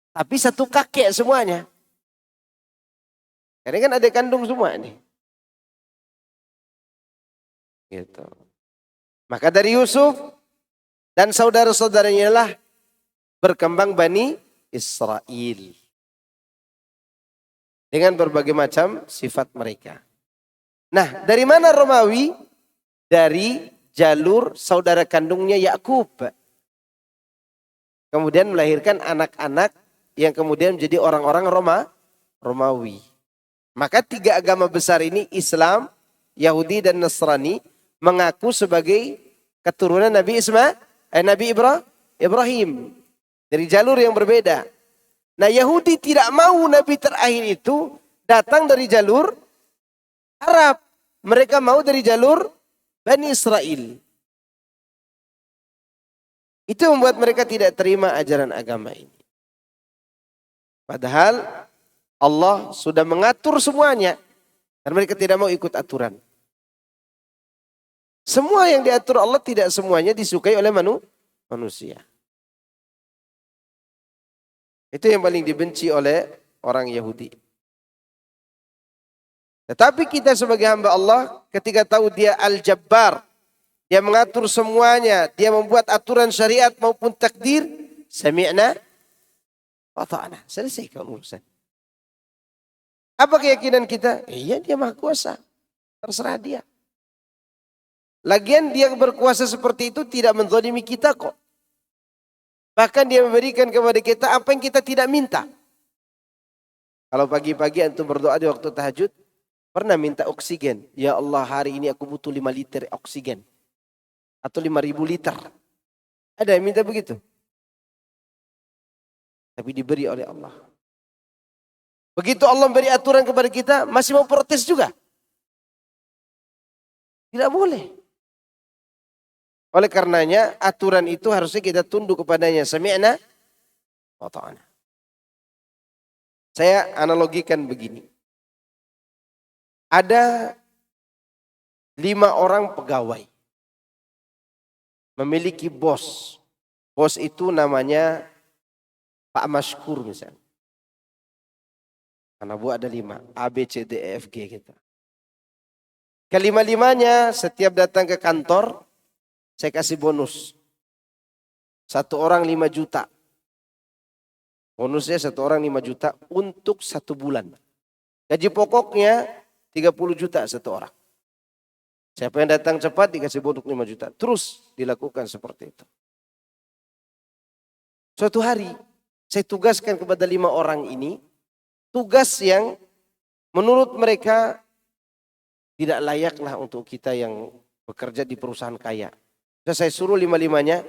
[SPEAKER 1] Tapi satu kakek semuanya. Karena kan adik kandung semua nih. Gitu. Maka dari Yusuf dan saudara-saudaranya lah berkembang Bani Israel. Dengan berbagai macam sifat mereka. Nah, dari mana Romawi? Dari jalur saudara kandungnya Yakub. Kemudian melahirkan anak-anak yang kemudian menjadi orang-orang Romawi. Maka 3 agama besar ini, Islam, Yahudi dan Nasrani, mengaku sebagai keturunan Nabi Ibrahim. Dari jalur yang berbeda. Nah, Yahudi tidak mau Nabi terakhir itu datang dari jalur Arab. Mereka mau dari jalur Bani Israel. Itu membuat mereka tidak terima ajaran agama ini. Padahal Allah sudah mengatur semuanya. Dan mereka tidak mau ikut aturan. Semua yang diatur Allah tidak semuanya disukai oleh manusia. Itu yang paling dibenci oleh orang Yahudi. Tetapi kita sebagai hamba Allah, ketika tahu dia Al-Jabbar, dia mengatur semuanya, dia membuat aturan syariat maupun takdir, sami'na wa ta'na. Selesaikan urusan. Apa keyakinan kita? Iya, dia maha kuasa. Terserah dia. Lagian dia berkuasa seperti itu tidak menzalimi kita kok. Bahkan dia memberikan kepada kita apa yang kita tidak minta. Kalau pagi-pagi antum berdoa di waktu tahajud, pernah minta oksigen. Ya Allah, hari ini aku butuh 5 liter oksigen. Atau 5.000 liter. Ada yang minta begitu? Tapi diberi oleh Allah. Begitu Allah beri aturan kepada kita, masih mau protes juga? Tidak boleh. Oleh karenanya, aturan itu harusnya kita tunduk kepadanya. Sami'na wa ta'ana. Saya analogikan begini. Ada 5 orang pegawai. Memiliki bos. Bos itu namanya Pak Mashkur misalnya. Karena Bu ada 5. A, B, C, D, E, F, G kita. Kelima-limanya setiap datang ke kantor, saya kasih bonus. 1 orang 5 juta. Bonusnya 1 orang 5 juta untuk 1 bulan. Gaji pokoknya 30 juta 1 orang. Siapa yang datang cepat dikasih bonus 5 juta. Terus dilakukan seperti itu. Suatu hari saya tugaskan kepada 5 orang ini tugas yang menurut mereka tidak layaklah untuk kita yang bekerja di perusahaan kaya. Saya suruh 5-limanya,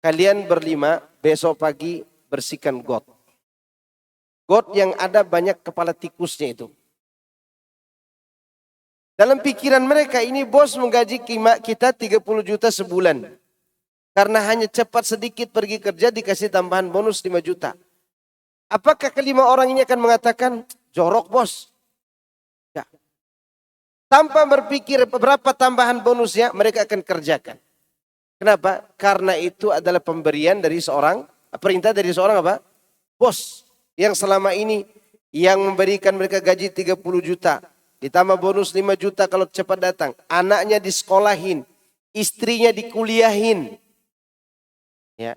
[SPEAKER 1] kalian berlima besok pagi bersihkan got. Got yang ada banyak kepala tikusnya itu. Dalam pikiran mereka ini bos menggaji kita 30 juta sebulan. Karena hanya cepat sedikit pergi kerja dikasih tambahan bonus 5 juta. Apakah kelima orang ini akan mengatakan jorok bos? Ya. Tanpa berpikir berapa tambahan bonusnya mereka akan kerjakan. Kenapa? Karena itu adalah pemberian dari seorang, perintah dari seorang apa? Bos. Yang selama ini yang memberikan mereka gaji 30 juta. Ditambah bonus 5 juta kalau cepat datang. Anaknya disekolahin. Istrinya dikuliahin. Ya.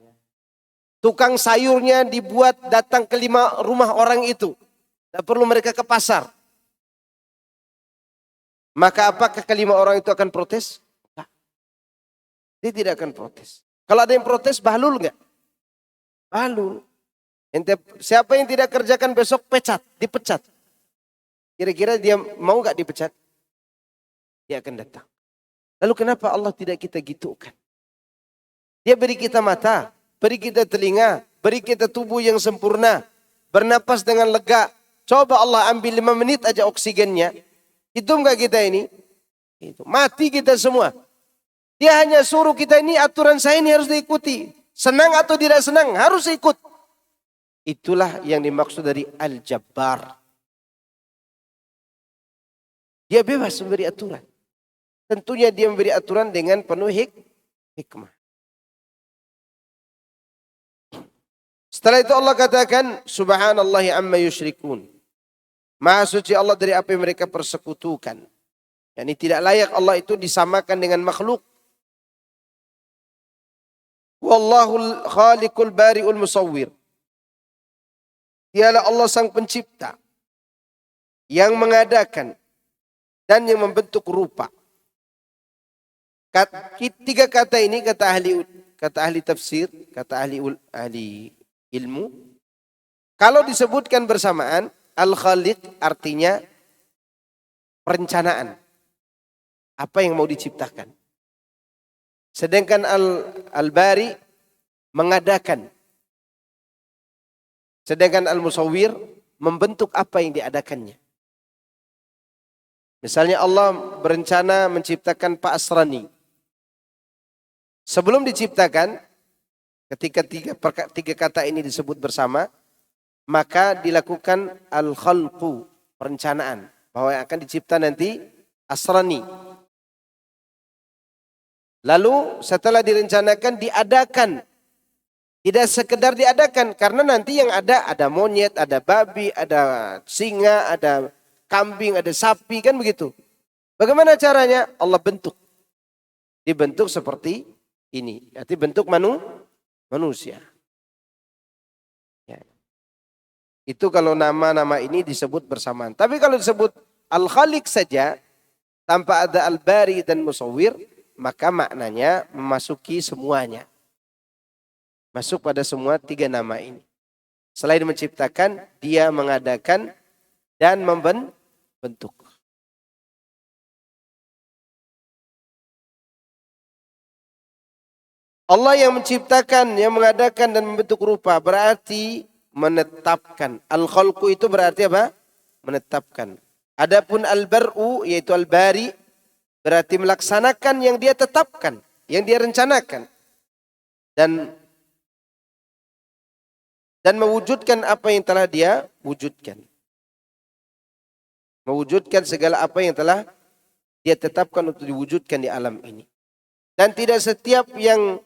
[SPEAKER 1] Tukang sayurnya dibuat datang ke 5 rumah orang itu. Tidak perlu mereka ke pasar. Maka apakah kelima orang itu akan protes? Tidak. Dia tidak akan protes. Kalau ada yang protes, bahlul enggak? Bahlul. Siapa yang tidak kerjakan besok dipecat. Kira-kira dia mau enggak dipecat? Dia akan datang. Lalu kenapa Allah tidak kita gitukan? Dia beri kita mata, beri kita telinga, beri kita tubuh yang sempurna, bernapas dengan lega. Coba Allah ambil 5 menit aja oksigennya. Hitung gak kita ini? Itu. Mati kita semua. Dia hanya suruh kita ini, aturan saya ini harus diikuti. Senang atau tidak senang, harus ikut. Itulah yang dimaksud dari Al-Jabbar. Dia bebas memberi aturan. Tentunya dia memberi aturan dengan penuh hikmah. Setelah itu Allah katakan, Subhanallahi amma yusyrikun. Maha suci Allah dari apa yang mereka persekutukan. Yani tidak layak Allah itu disamakan dengan makhluk. Wallahul khaliqul bari'ul musawwir. Dialah Allah sang pencipta yang mengadakan dan yang membentuk rupa. Tiga kata ini kata ahli tafsir, kata ahli ilmu. Kalau disebutkan bersamaan, al-khaliq artinya perencanaan. Apa yang mau diciptakan. Sedangkan al-bari mengadakan. Sedangkan al-musawwir membentuk apa yang diadakannya. Misalnya Allah berencana menciptakan Pak Asrani. Sebelum diciptakan, ketika tiga kata ini disebut bersama, maka dilakukan al-khalqu, perencanaan. Bahwa yang akan dicipta nanti Asrani. Lalu setelah direncanakan, diadakan. Tidak sekedar diadakan, karena nanti yang ada monyet, ada babi, ada singa, ada kambing, ada sapi, kan begitu. Bagaimana caranya? Allah bentuk. Dibentuk seperti ini. Berarti bentuk manusia. Ya. Itu kalau nama-nama ini disebut bersamaan. Tapi kalau disebut Al-Khaliq saja, tanpa ada Al-Bari dan Musawwir, maka maknanya memasuki semuanya. Masuk pada semua tiga nama ini. Selain menciptakan, dia mengadakan dan membentuk. Allah yang menciptakan, yang mengadakan dan membentuk rupa berarti menetapkan. Al-khalqu itu berarti apa? Menetapkan. Adapun al-bar'u yaitu al-bari berarti melaksanakan yang dia tetapkan, yang dia rencanakan. Dan mewujudkan apa yang telah dia wujudkan. Mewujudkan segala apa yang telah dia tetapkan untuk diwujudkan di alam ini. Dan tidak setiap yang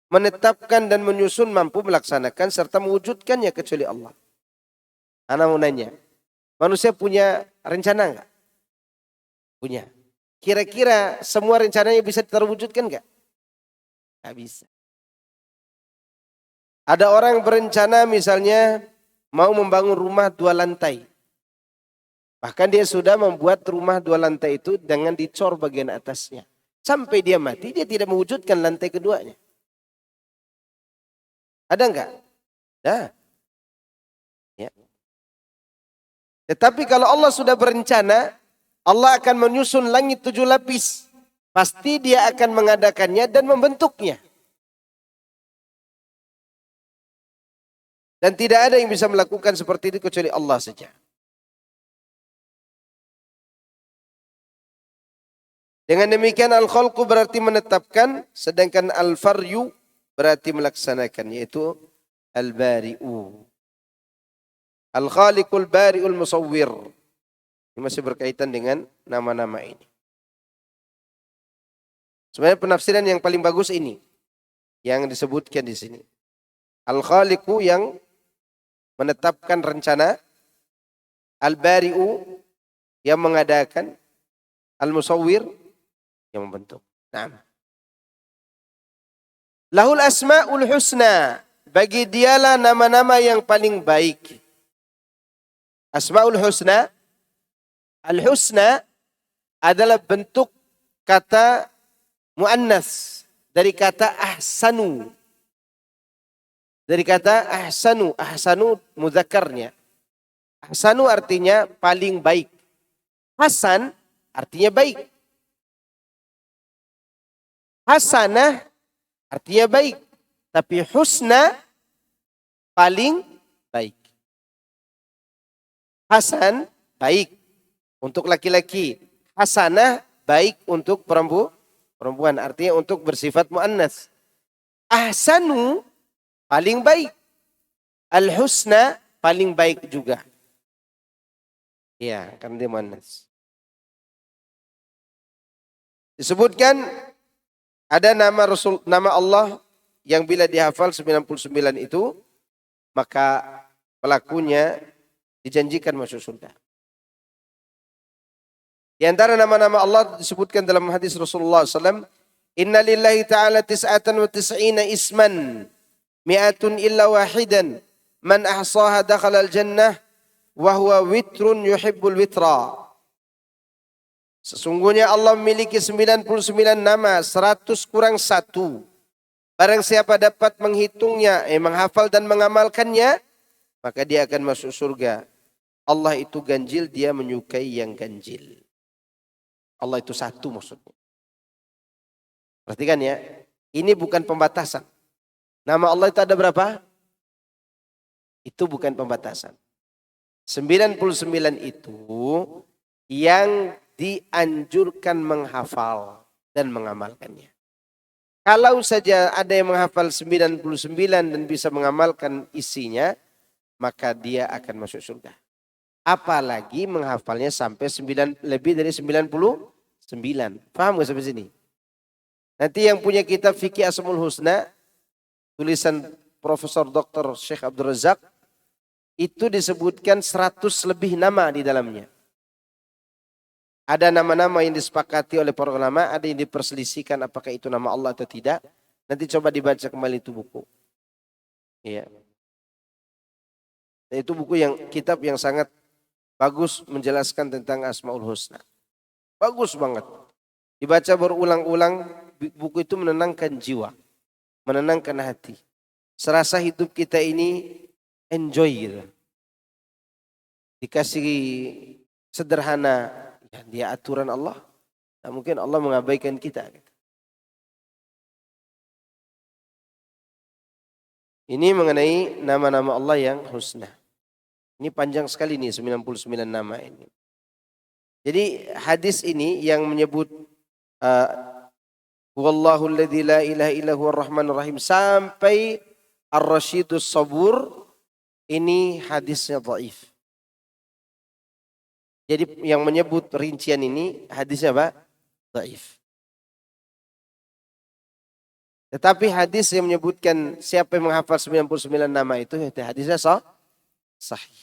[SPEAKER 1] menetapkan dan menyusun mampu melaksanakan serta mewujudkannya kecuali Allah. Ana mau nanya, manusia punya rencana enggak? Punya. Kira-kira semua rencananya bisa terwujudkan enggak? Enggak bisa. Ada orang berencana misalnya mau membangun rumah 2 lantai. Bahkan dia sudah membuat rumah 2 lantai itu dengan dicor bagian atasnya. Sampai dia mati, dia tidak mewujudkan lantai keduanya. Ada enggak? Ada. Ya. Tetapi kalau Allah sudah berencana, Allah akan menyusun langit 7 lapis. Pasti dia akan mengadakannya dan membentuknya. Dan tidak ada yang bisa melakukan seperti itu kecuali Allah saja. Dengan demikian al-khalqu berarti menetapkan, sedangkan al-faryu berarti melaksanakan, yaitu al-bari'u. Al-khaliqul bari'ul musawwir. Ini masih berkaitan dengan nama-nama ini. Sebenarnya penafsiran yang paling bagus ini yang disebutkan di sini. Al-khaliqu yang menetapkan rencana, al-bari'u yang mengadakan, al-musawwir yang membentuk. Nah. Lahul asma'ul husna, bagi dialah nama-nama yang paling baik. Asma'ul husna, al-husna adalah bentuk kata muannas dari kata ahsanu. Dari kata ahsanu, ahsanu mudzakarnya. Ahsanu artinya paling baik. Hasan artinya baik. Hasanah artinya baik. Tapi husna paling baik. Hasan baik untuk laki-laki. Hasanah baik untuk perempuan. Artinya untuk bersifat muannas. Ahsanu paling baik. Al-husna paling baik juga. Ya, kan dia muannas. Disebutkan ada nama Allah yang bila dihafal 99 itu, maka pelakunya dijanjikan masuk surga. Di antara nama-nama Allah disebutkan dalam hadis Rasulullah SAW, Inna lillahi ta'ala tis'atan wa tis'ina isman, mi'atun illa wahidan, man ahsaha dakhala al-jannah, wa huwa witrun yuhibbul witra. Sesungguhnya Allah memiliki 99 nama, 100 kurang 1. Barang siapa dapat menghitungnya, menghafal dan mengamalkannya, maka dia akan masuk surga. Allah itu ganjil, dia menyukai yang ganjil. Allah itu satu maksudnya. Perhatikan ya, ini bukan pembatasan. Nama Allah itu ada berapa? Itu bukan pembatasan. 99 itu yang dianjurkan menghafal dan mengamalkannya. Kalau saja ada yang menghafal 99 dan bisa mengamalkan isinya, maka dia akan masuk surga. Apalagi menghafalnya sampai lebih dari 99. Paham gak sampai sini? Nanti yang punya kitab Fikih Asmaul Husna, tulisan Profesor Dr. Syekh Abdul Razak, itu disebutkan 100 lebih nama di dalamnya. Ada nama-nama yang disepakati oleh para ulama, ada yang diperselisihkan apakah itu nama Allah atau tidak. Nanti coba dibaca kembali itu buku. Iya. Dan itu buku kitab yang sangat bagus menjelaskan tentang Asmaul Husna. Bagus banget. Dibaca berulang-ulang, buku itu menenangkan jiwa, menenangkan hati. Serasa hidup kita ini enjoy gitu. Dikasih sederhana, ya, dia aturan Allah. Nah, mungkin Allah mengabaikan kita. Gitu. Ini mengenai nama-nama Allah yang husna. Ini panjang sekali nih 99 nama ini. Jadi hadis ini yang menyebut Wallahu alladzi la ilaha illa huwar rahmanur rahim sampai ar-rasyidus sabur, ini hadisnya dhaif. Jadi yang menyebut rincian ini hadisnya apa? Dhaif. Tetapi hadis yang menyebutkan siapa yang menghafal 99 nama itu hadisnya sahih.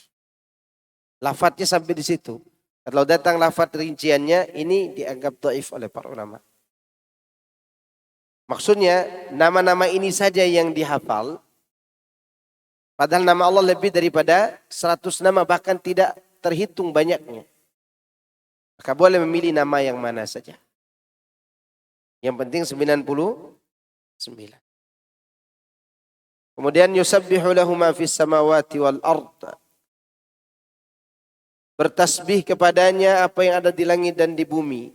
[SPEAKER 1] Lafadznya sampai di situ. Kalau datang lafadz rinciannya, ini dianggap dhaif oleh para ulama. Maksudnya nama-nama ini saja yang dihafal, padahal nama Allah lebih daripada 100 nama, bahkan tidak terhitung banyaknya. Maka boleh memilih nama yang mana saja. Yang penting 99. Kemudian yusabbihu lahu ma fis samawati wal ard. Bertasbih kepadanya apa yang ada di langit dan di bumi.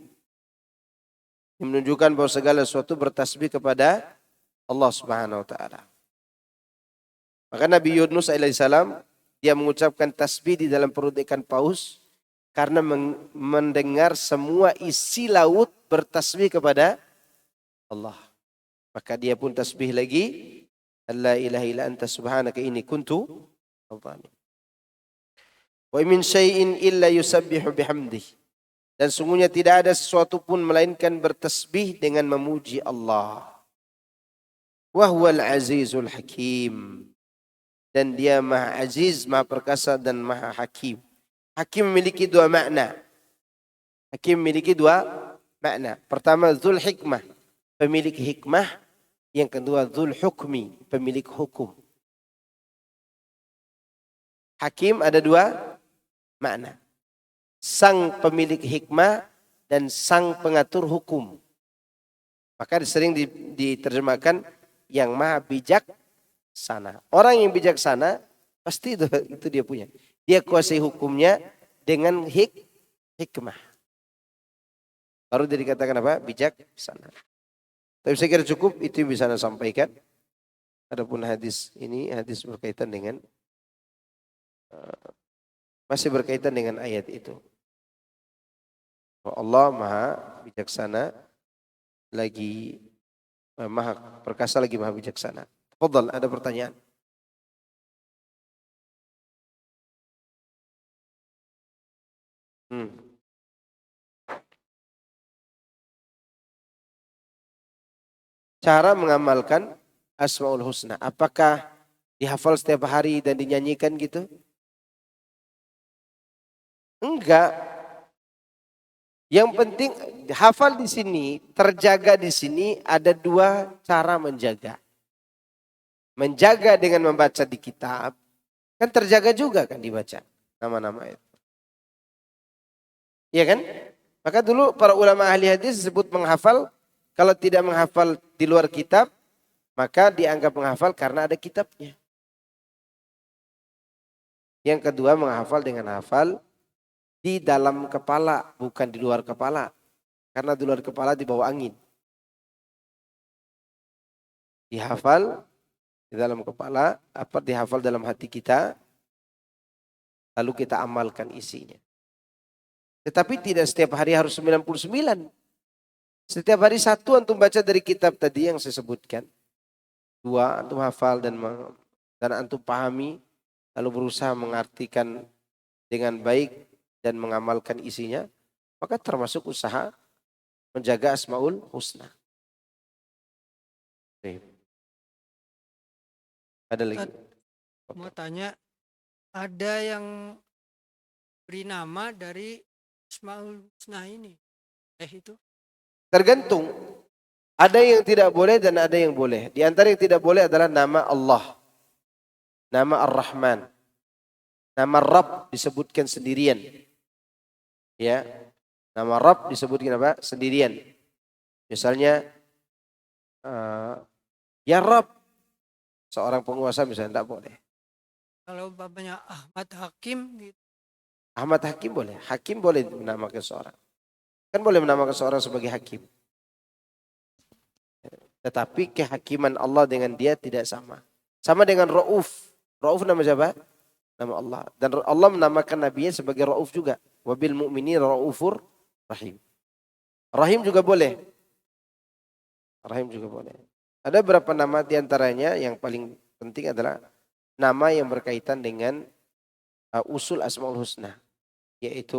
[SPEAKER 1] Ini menunjukkan bahwa segala sesuatu bertasbih kepada Allah Subhanahu wa taala. Maka Nabi Yunus alaihissalam dia mengucapkan tasbih di dalam perut ikan paus karena mendengar semua isi laut bertasbih kepada Allah. Maka dia pun tasbih lagi, la ilaha illa anta subhanaka inni kuntu adh-dhalimin. Wa min syai'in illa yusabbihu bihamdihi. Dan sungguhnya tidak ada sesuatu pun melainkan bertasbih dengan memuji Allah. Wa huwal azizul hakim. Dan dia maha aziz, maha perkasa dan maha hakim. Hakim memiliki dua makna. Hakim memiliki dua makna. Pertama, dzul hikmah, pemilik hikmah. Yang kedua, dzul hukmi, pemilik hukum. Hakim ada dua makna. Sang pemilik hikmah dan sang pengatur hukum. Maka sering diterjemahkan yang maha bijaksana. Orang yang bijaksana pasti itu dia punya. Dia kuasai hukumnya dengan hikmah. Baru dia dikatakan apa? Bijaksana. Tapi saya kira cukup itu yang bisa Anda sampaikan. Adapun hadis ini hadis berkaitan dengan masih berkaitan dengan ayat itu. Allah Maha bijaksana lagi Maha perkasa lagi Maha bijaksana. Tafadhal, ada pertanyaan? Cara mengamalkan Asmaul Husna. Apakah dihafal setiap hari dan dinyanyikan gitu? Enggak. Yang penting hafal di sini, terjaga di sini ada dua cara menjaga. Menjaga dengan membaca di kitab, kan terjaga juga kan dibaca nama-nama itu. Iya kan? Maka dulu para ulama ahli hadis disebut menghafal, kalau tidak menghafal di luar kitab, maka dianggap menghafal karena ada kitabnya. Yang kedua menghafal dengan hafal di dalam kepala, bukan di luar kepala. Karena di luar kepala dibawa angin. Dihafal di dalam kepala, dihafal dalam hati kita, lalu kita amalkan isinya. Tetapi tidak setiap hari harus 99. Setiap hari satu antum baca dari kitab tadi yang saya sebutkan. Dua antum hafal dan antum pahami, lalu berusaha mengartikan dengan baik dan mengamalkan isinya, maka termasuk usaha menjaga Asmaul Husna. Ada lagi?
[SPEAKER 3] Mau tanya, ada yang beri nama dari Asmaul Husna ini? Itu?
[SPEAKER 1] Tergantung. Ada yang tidak boleh dan ada yang boleh. Di antara yang tidak boleh adalah nama Allah. Nama Ar-Rahman. Nama Rabb disebutkan sendirian. Ya. Nama Rabb disebutkan apa? Sendirian. Misalnya ya Rabb. Seorang penguasa misalnya tidak boleh.
[SPEAKER 3] Kalau bapaknya Ahmad Hakim gitu.
[SPEAKER 1] Ahmad Hakim boleh. Hakim boleh menamakan seorang. Kan boleh menamakan seorang sebagai hakim. Tetapi kehakiman Allah dengan dia tidak sama. Sama dengan Rauf. Rauf nama siapa? Nama Allah. Dan Allah menamakan Nabi-Nya sebagai Rauf juga. Wabil mu'minin Raufur Rahim. Rahim juga boleh. Rahim juga boleh. Ada beberapa nama diantaranya yang paling penting adalah nama yang berkaitan dengan usul Asmaul Husna. Yaitu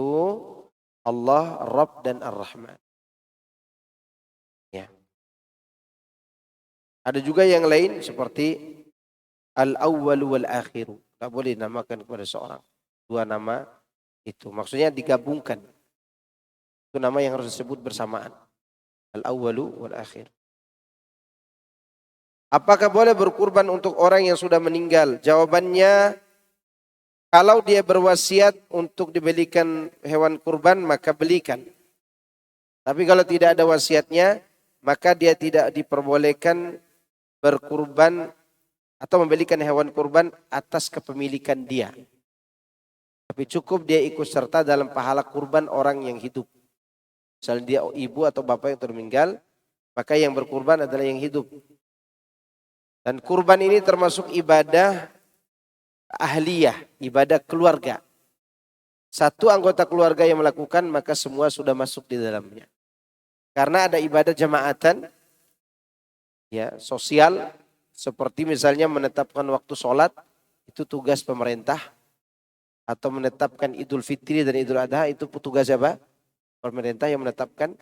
[SPEAKER 1] Allah, Rabb dan Ar-Rahman. Ya. Ada juga yang lain seperti Al-Awwalu wal-Akhiru. Tak boleh dinamakan kepada seorang. Dua nama itu. Maksudnya digabungkan. Itu nama yang harus disebut bersamaan. Al-Awwalu wal-Akhir. Apakah boleh berkurban untuk orang yang sudah meninggal? Jawabannya, kalau dia berwasiat untuk dibelikan hewan kurban, maka belikan. Tapi kalau tidak ada wasiatnya, maka dia tidak diperbolehkan berkurban atau membelikan hewan kurban atas kepemilikan dia. Tapi cukup dia ikut serta dalam pahala kurban orang yang hidup. Misalnya dia ibu atau bapak yang telah meninggal, maka yang berkurban adalah yang hidup. Dan kurban ini termasuk ibadah ahliyah, ibadah keluarga. Satu anggota keluarga yang melakukan, maka semua sudah masuk di dalamnya. Karena ada ibadah jamaatan, ya, sosial, seperti misalnya menetapkan waktu sholat, itu tugas pemerintah. Atau menetapkan Idul Fitri dan Idul Adha, itu tugas apa? Pemerintah yang menetapkan.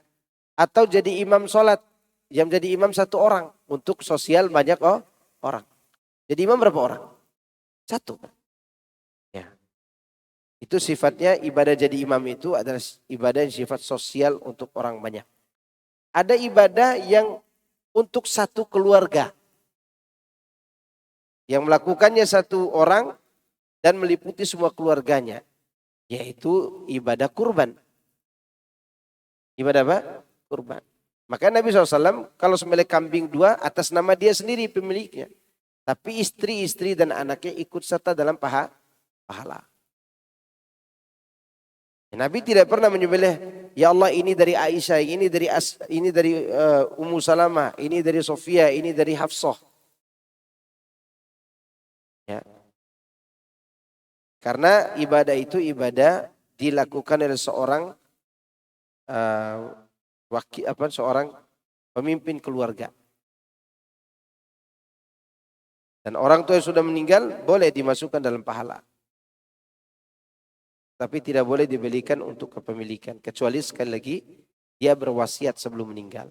[SPEAKER 1] Atau jadi imam sholat, yang jadi imam satu orang, untuk sosial banyak orang. Jadi imam berapa orang? Satu. Ya. Itu sifatnya ibadah jadi imam itu adalah ibadah yang sifat sosial untuk orang banyak. Ada ibadah yang untuk satu keluarga. Yang melakukannya satu orang dan meliputi semua keluarganya. Yaitu ibadah kurban. Ibadah apa? Kurban. Maka Nabi SAW kalau sembelih kambing dua atas nama dia sendiri pemiliknya. Tapi istri-istri dan anaknya ikut serta dalam pahala. Nabi tidak pernah menyembelih Ya Allah, ini dari Aisyah, ini dari Ummu Salamah, ini dari Sofia, ini dari Hafsah. Ya. Karena ibadah itu ibadah dilakukan oleh seorang seorang pemimpin keluarga. Dan orang tua yang sudah meninggal boleh dimasukkan dalam pahala. Tapi tidak boleh dibelikan untuk kepemilikan. Kecuali sekali lagi dia berwasiat sebelum meninggal.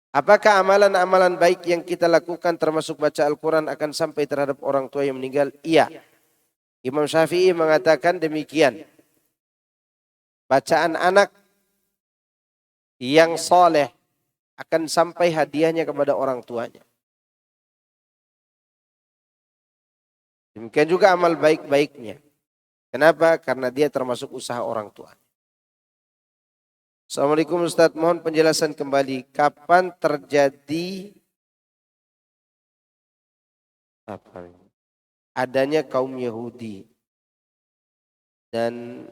[SPEAKER 1] Apakah amalan-amalan baik yang kita lakukan termasuk baca Al-Quran akan sampai terhadap orang tua yang meninggal? Iya. Imam Syafi'i mengatakan demikian. Bacaan anak yang soleh akan sampai hadiahnya kepada orang tuanya. Demikian juga amal baik-baiknya. Kenapa? Karena dia termasuk usaha orang tua. Assalamualaikum Ustaz, mohon penjelasan kembali. Kapan terjadi adanya kaum Yahudi dan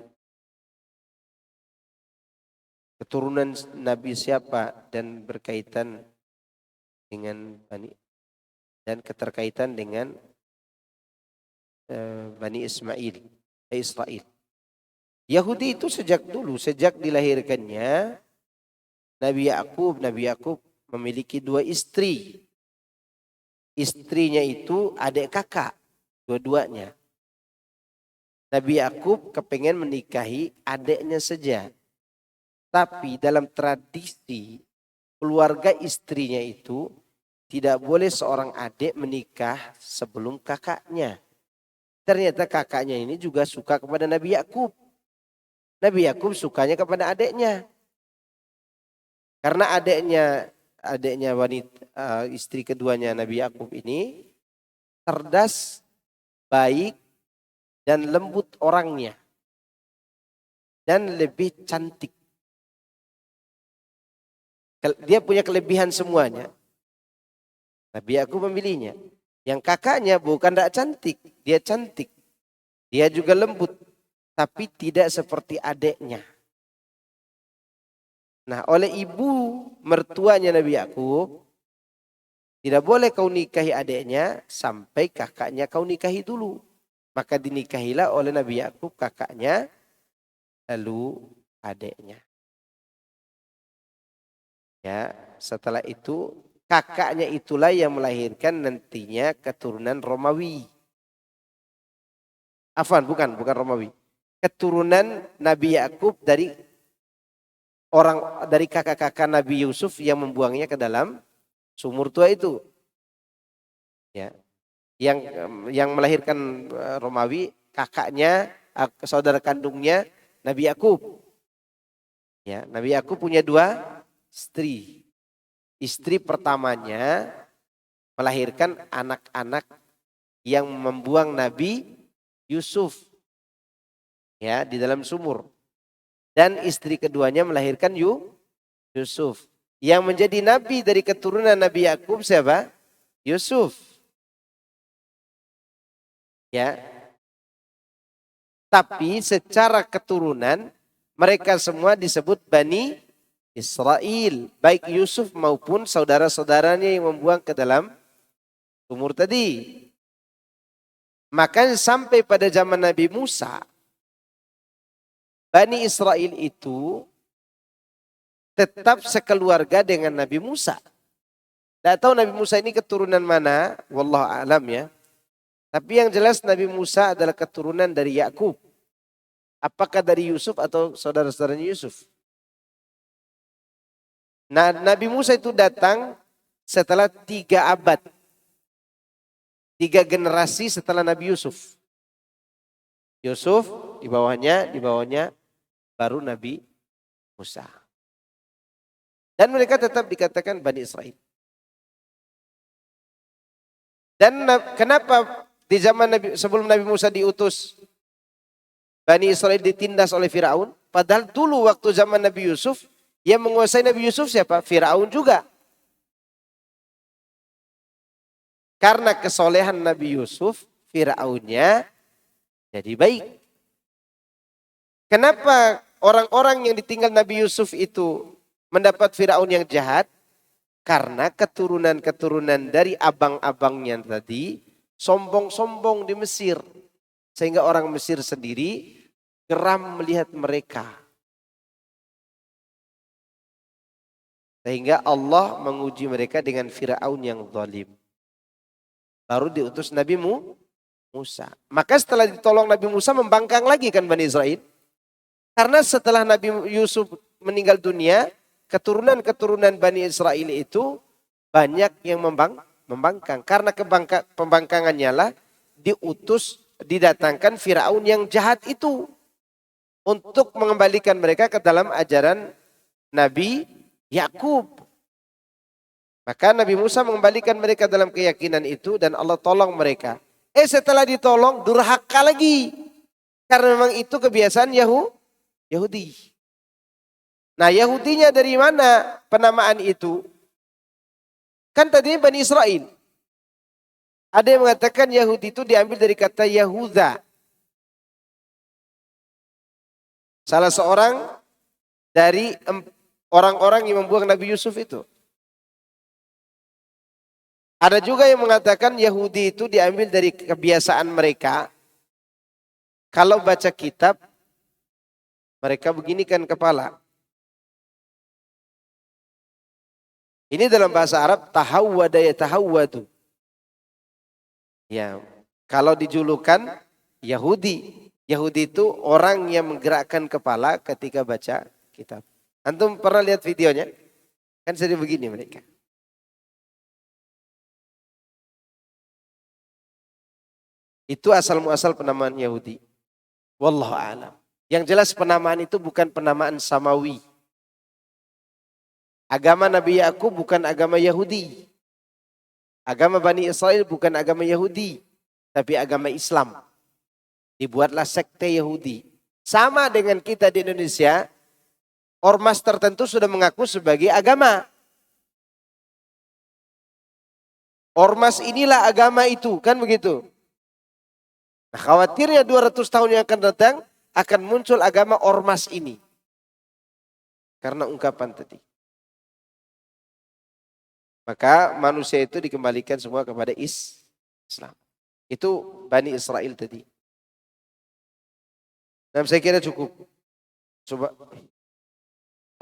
[SPEAKER 1] keturunan Nabi siapa dan berkaitan dengan dan keterkaitan dengan Bani Israel. Yahudi itu sejak dulu, sejak dilahirkannya Nabi Yakub memiliki 2 istri. Istrinya itu adik kakak, dua-duanya. Nabi Yakub kepengen menikahi adiknya saja. Tapi dalam tradisi keluarga istrinya itu tidak boleh seorang adik menikah sebelum kakaknya. Ternyata kakaknya ini juga suka kepada Nabi Yakub. Nabi Yakub sukanya kepada adiknya. Karena adiknya wanita istri keduanya Nabi Yakub ini cerdas, baik dan lembut orangnya. Dan lebih cantik. Dia punya kelebihan semuanya. Nabi Yakub memilihnya. Yang kakaknya bukan tidak cantik, dia cantik. Dia juga lembut, tapi tidak seperti adiknya. Nah, oleh ibu mertuanya Nabi Yakub, tidak boleh kau nikahi adiknya sampai kakaknya kau nikahi dulu. Maka dinikahilah oleh Nabi Yakub kakaknya, lalu adiknya. Ya, setelah itu kakaknya itulah yang melahirkan nantinya keturunan Romawi. Bukan Romawi. Keturunan Nabi Yakub dari kakak-kakak Nabi Yusuf yang membuangnya ke dalam sumur tua itu. Ya. Yang melahirkan Romawi kakaknya, saudara kandungnya Nabi Yakub. Ya, Nabi Yakub punya 2 istri. Istri pertamanya melahirkan anak-anak yang membuang Nabi Yusuf ya di dalam sumur. Dan istri keduanya melahirkan Yusuf. Yang menjadi nabi dari keturunan Nabi Yakub siapa? Yusuf. Ya. Tapi secara keturunan mereka semua disebut Bani Israel, baik Yusuf maupun saudara-saudaranya yang membuang ke dalam sumur tadi. Maka sampai pada zaman Nabi Musa, Bani Israel itu tetap sekeluarga dengan Nabi Musa. Tidak tahu Nabi Musa ini keturunan mana, wallahu a'lam ya. Tapi yang jelas Nabi Musa adalah keturunan dari Yakub. Apakah dari Yusuf atau saudara-saudaranya Yusuf? Nah, Nabi Musa itu datang setelah 3 abad. 3 generasi setelah Nabi Yusuf. Yusuf di bawahnya baru Nabi Musa. Dan mereka tetap dikatakan Bani Israel. Dan kenapa di zaman sebelum Nabi Musa diutus, Bani Israel ditindas oleh Firaun? Padahal dulu waktu zaman Nabi Yusuf, yang menguasai Nabi Yusuf siapa? Firaun juga. Karena kesolehan Nabi Yusuf, Firaunnya jadi baik. Kenapa orang-orang yang ditinggal Nabi Yusuf itu mendapat Firaun yang jahat karena keturunan-keturunan dari abang-abangnya tadi sombong-sombong di Mesir. Sehingga orang Mesir sendiri geram melihat mereka. Sehingga Allah menguji mereka dengan Firaun yang zalim. Baru diutus Nabi Musa. Maka setelah ditolong Nabi Musa membangkang lagi kan Bani Israel. Karena setelah Nabi Yusuf meninggal dunia, keturunan-keturunan Bani Israel itu banyak yang membangkang. Karena pembangkangannya lah didatangkan Firaun yang jahat itu untuk mengembalikan mereka ke dalam ajaran Nabi Yakub. Maka Nabi Musa mengembalikan mereka dalam keyakinan itu dan Allah tolong mereka. Setelah ditolong durhaka lagi. Karena memang itu kebiasaan Yahudi. Nah, Yahudinya dari mana penamaan itu? Kan tadinya Bani Israel. Ada yang mengatakan Yahudi itu diambil dari kata Yahuda. Salah seorang dari orang-orang yang membuang Nabi Yusuf itu. Ada juga yang mengatakan Yahudi itu diambil dari kebiasaan mereka. Kalau baca kitab, mereka beginikan kepala. Ini dalam bahasa Arab tahawwada yatahawwadu. Ya, kalau dijulukan Yahudi. Yahudi itu orang yang menggerakkan kepala ketika baca kitab. Antum pernah lihat videonya? Kan sering begini mereka. Itu asal muasal penamaan Yahudi. Wallahu a'lam. Yang jelas penamaan itu bukan penamaan samawi. Agama Nabi Yakub bukan agama Yahudi. Agama Bani Israel bukan agama Yahudi, tapi agama Islam. Dibuatlah sekte Yahudi. Sama dengan kita di Indonesia, ormas tertentu sudah mengaku sebagai agama. Ormas inilah agama itu, kan begitu. Nah, khawatirnya 200 tahun yang akan datang akan muncul agama ormas ini. Karena ungkapan tadi. Maka manusia itu dikembalikan semua kepada Islam. Itu Bani Israel tadi. Dan saya kira cukup. Coba.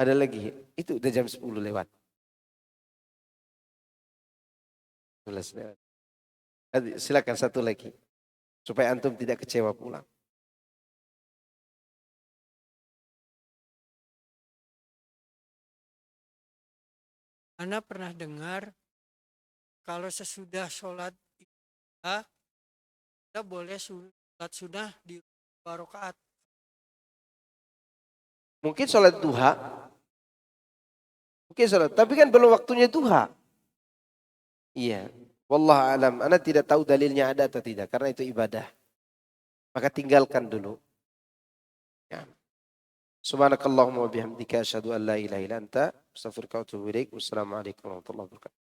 [SPEAKER 1] Ada lagi. Itu udah jam 10 lewat. 11 lewat. Silakan satu lagi. Supaya antum tidak kecewa pulang.
[SPEAKER 3] Ana pernah dengar kalau sesudah sholat isya kita boleh sholat sunnah di 2 rakaat.
[SPEAKER 1] Mungkin sholat duha. Mungkin sholat. Tapi kan belum waktunya duha. Iya. Wallahu alam. Ana tidak tahu dalilnya ada atau tidak. Karena itu ibadah. Maka tinggalkan dulu. Ya. Subhanakallahumma wa bihamdika asyhadu an la ilaha illa anta astaghfiruka wa atubu ilaik. Wassalamualaikum warahmatullahi wabarakatuh.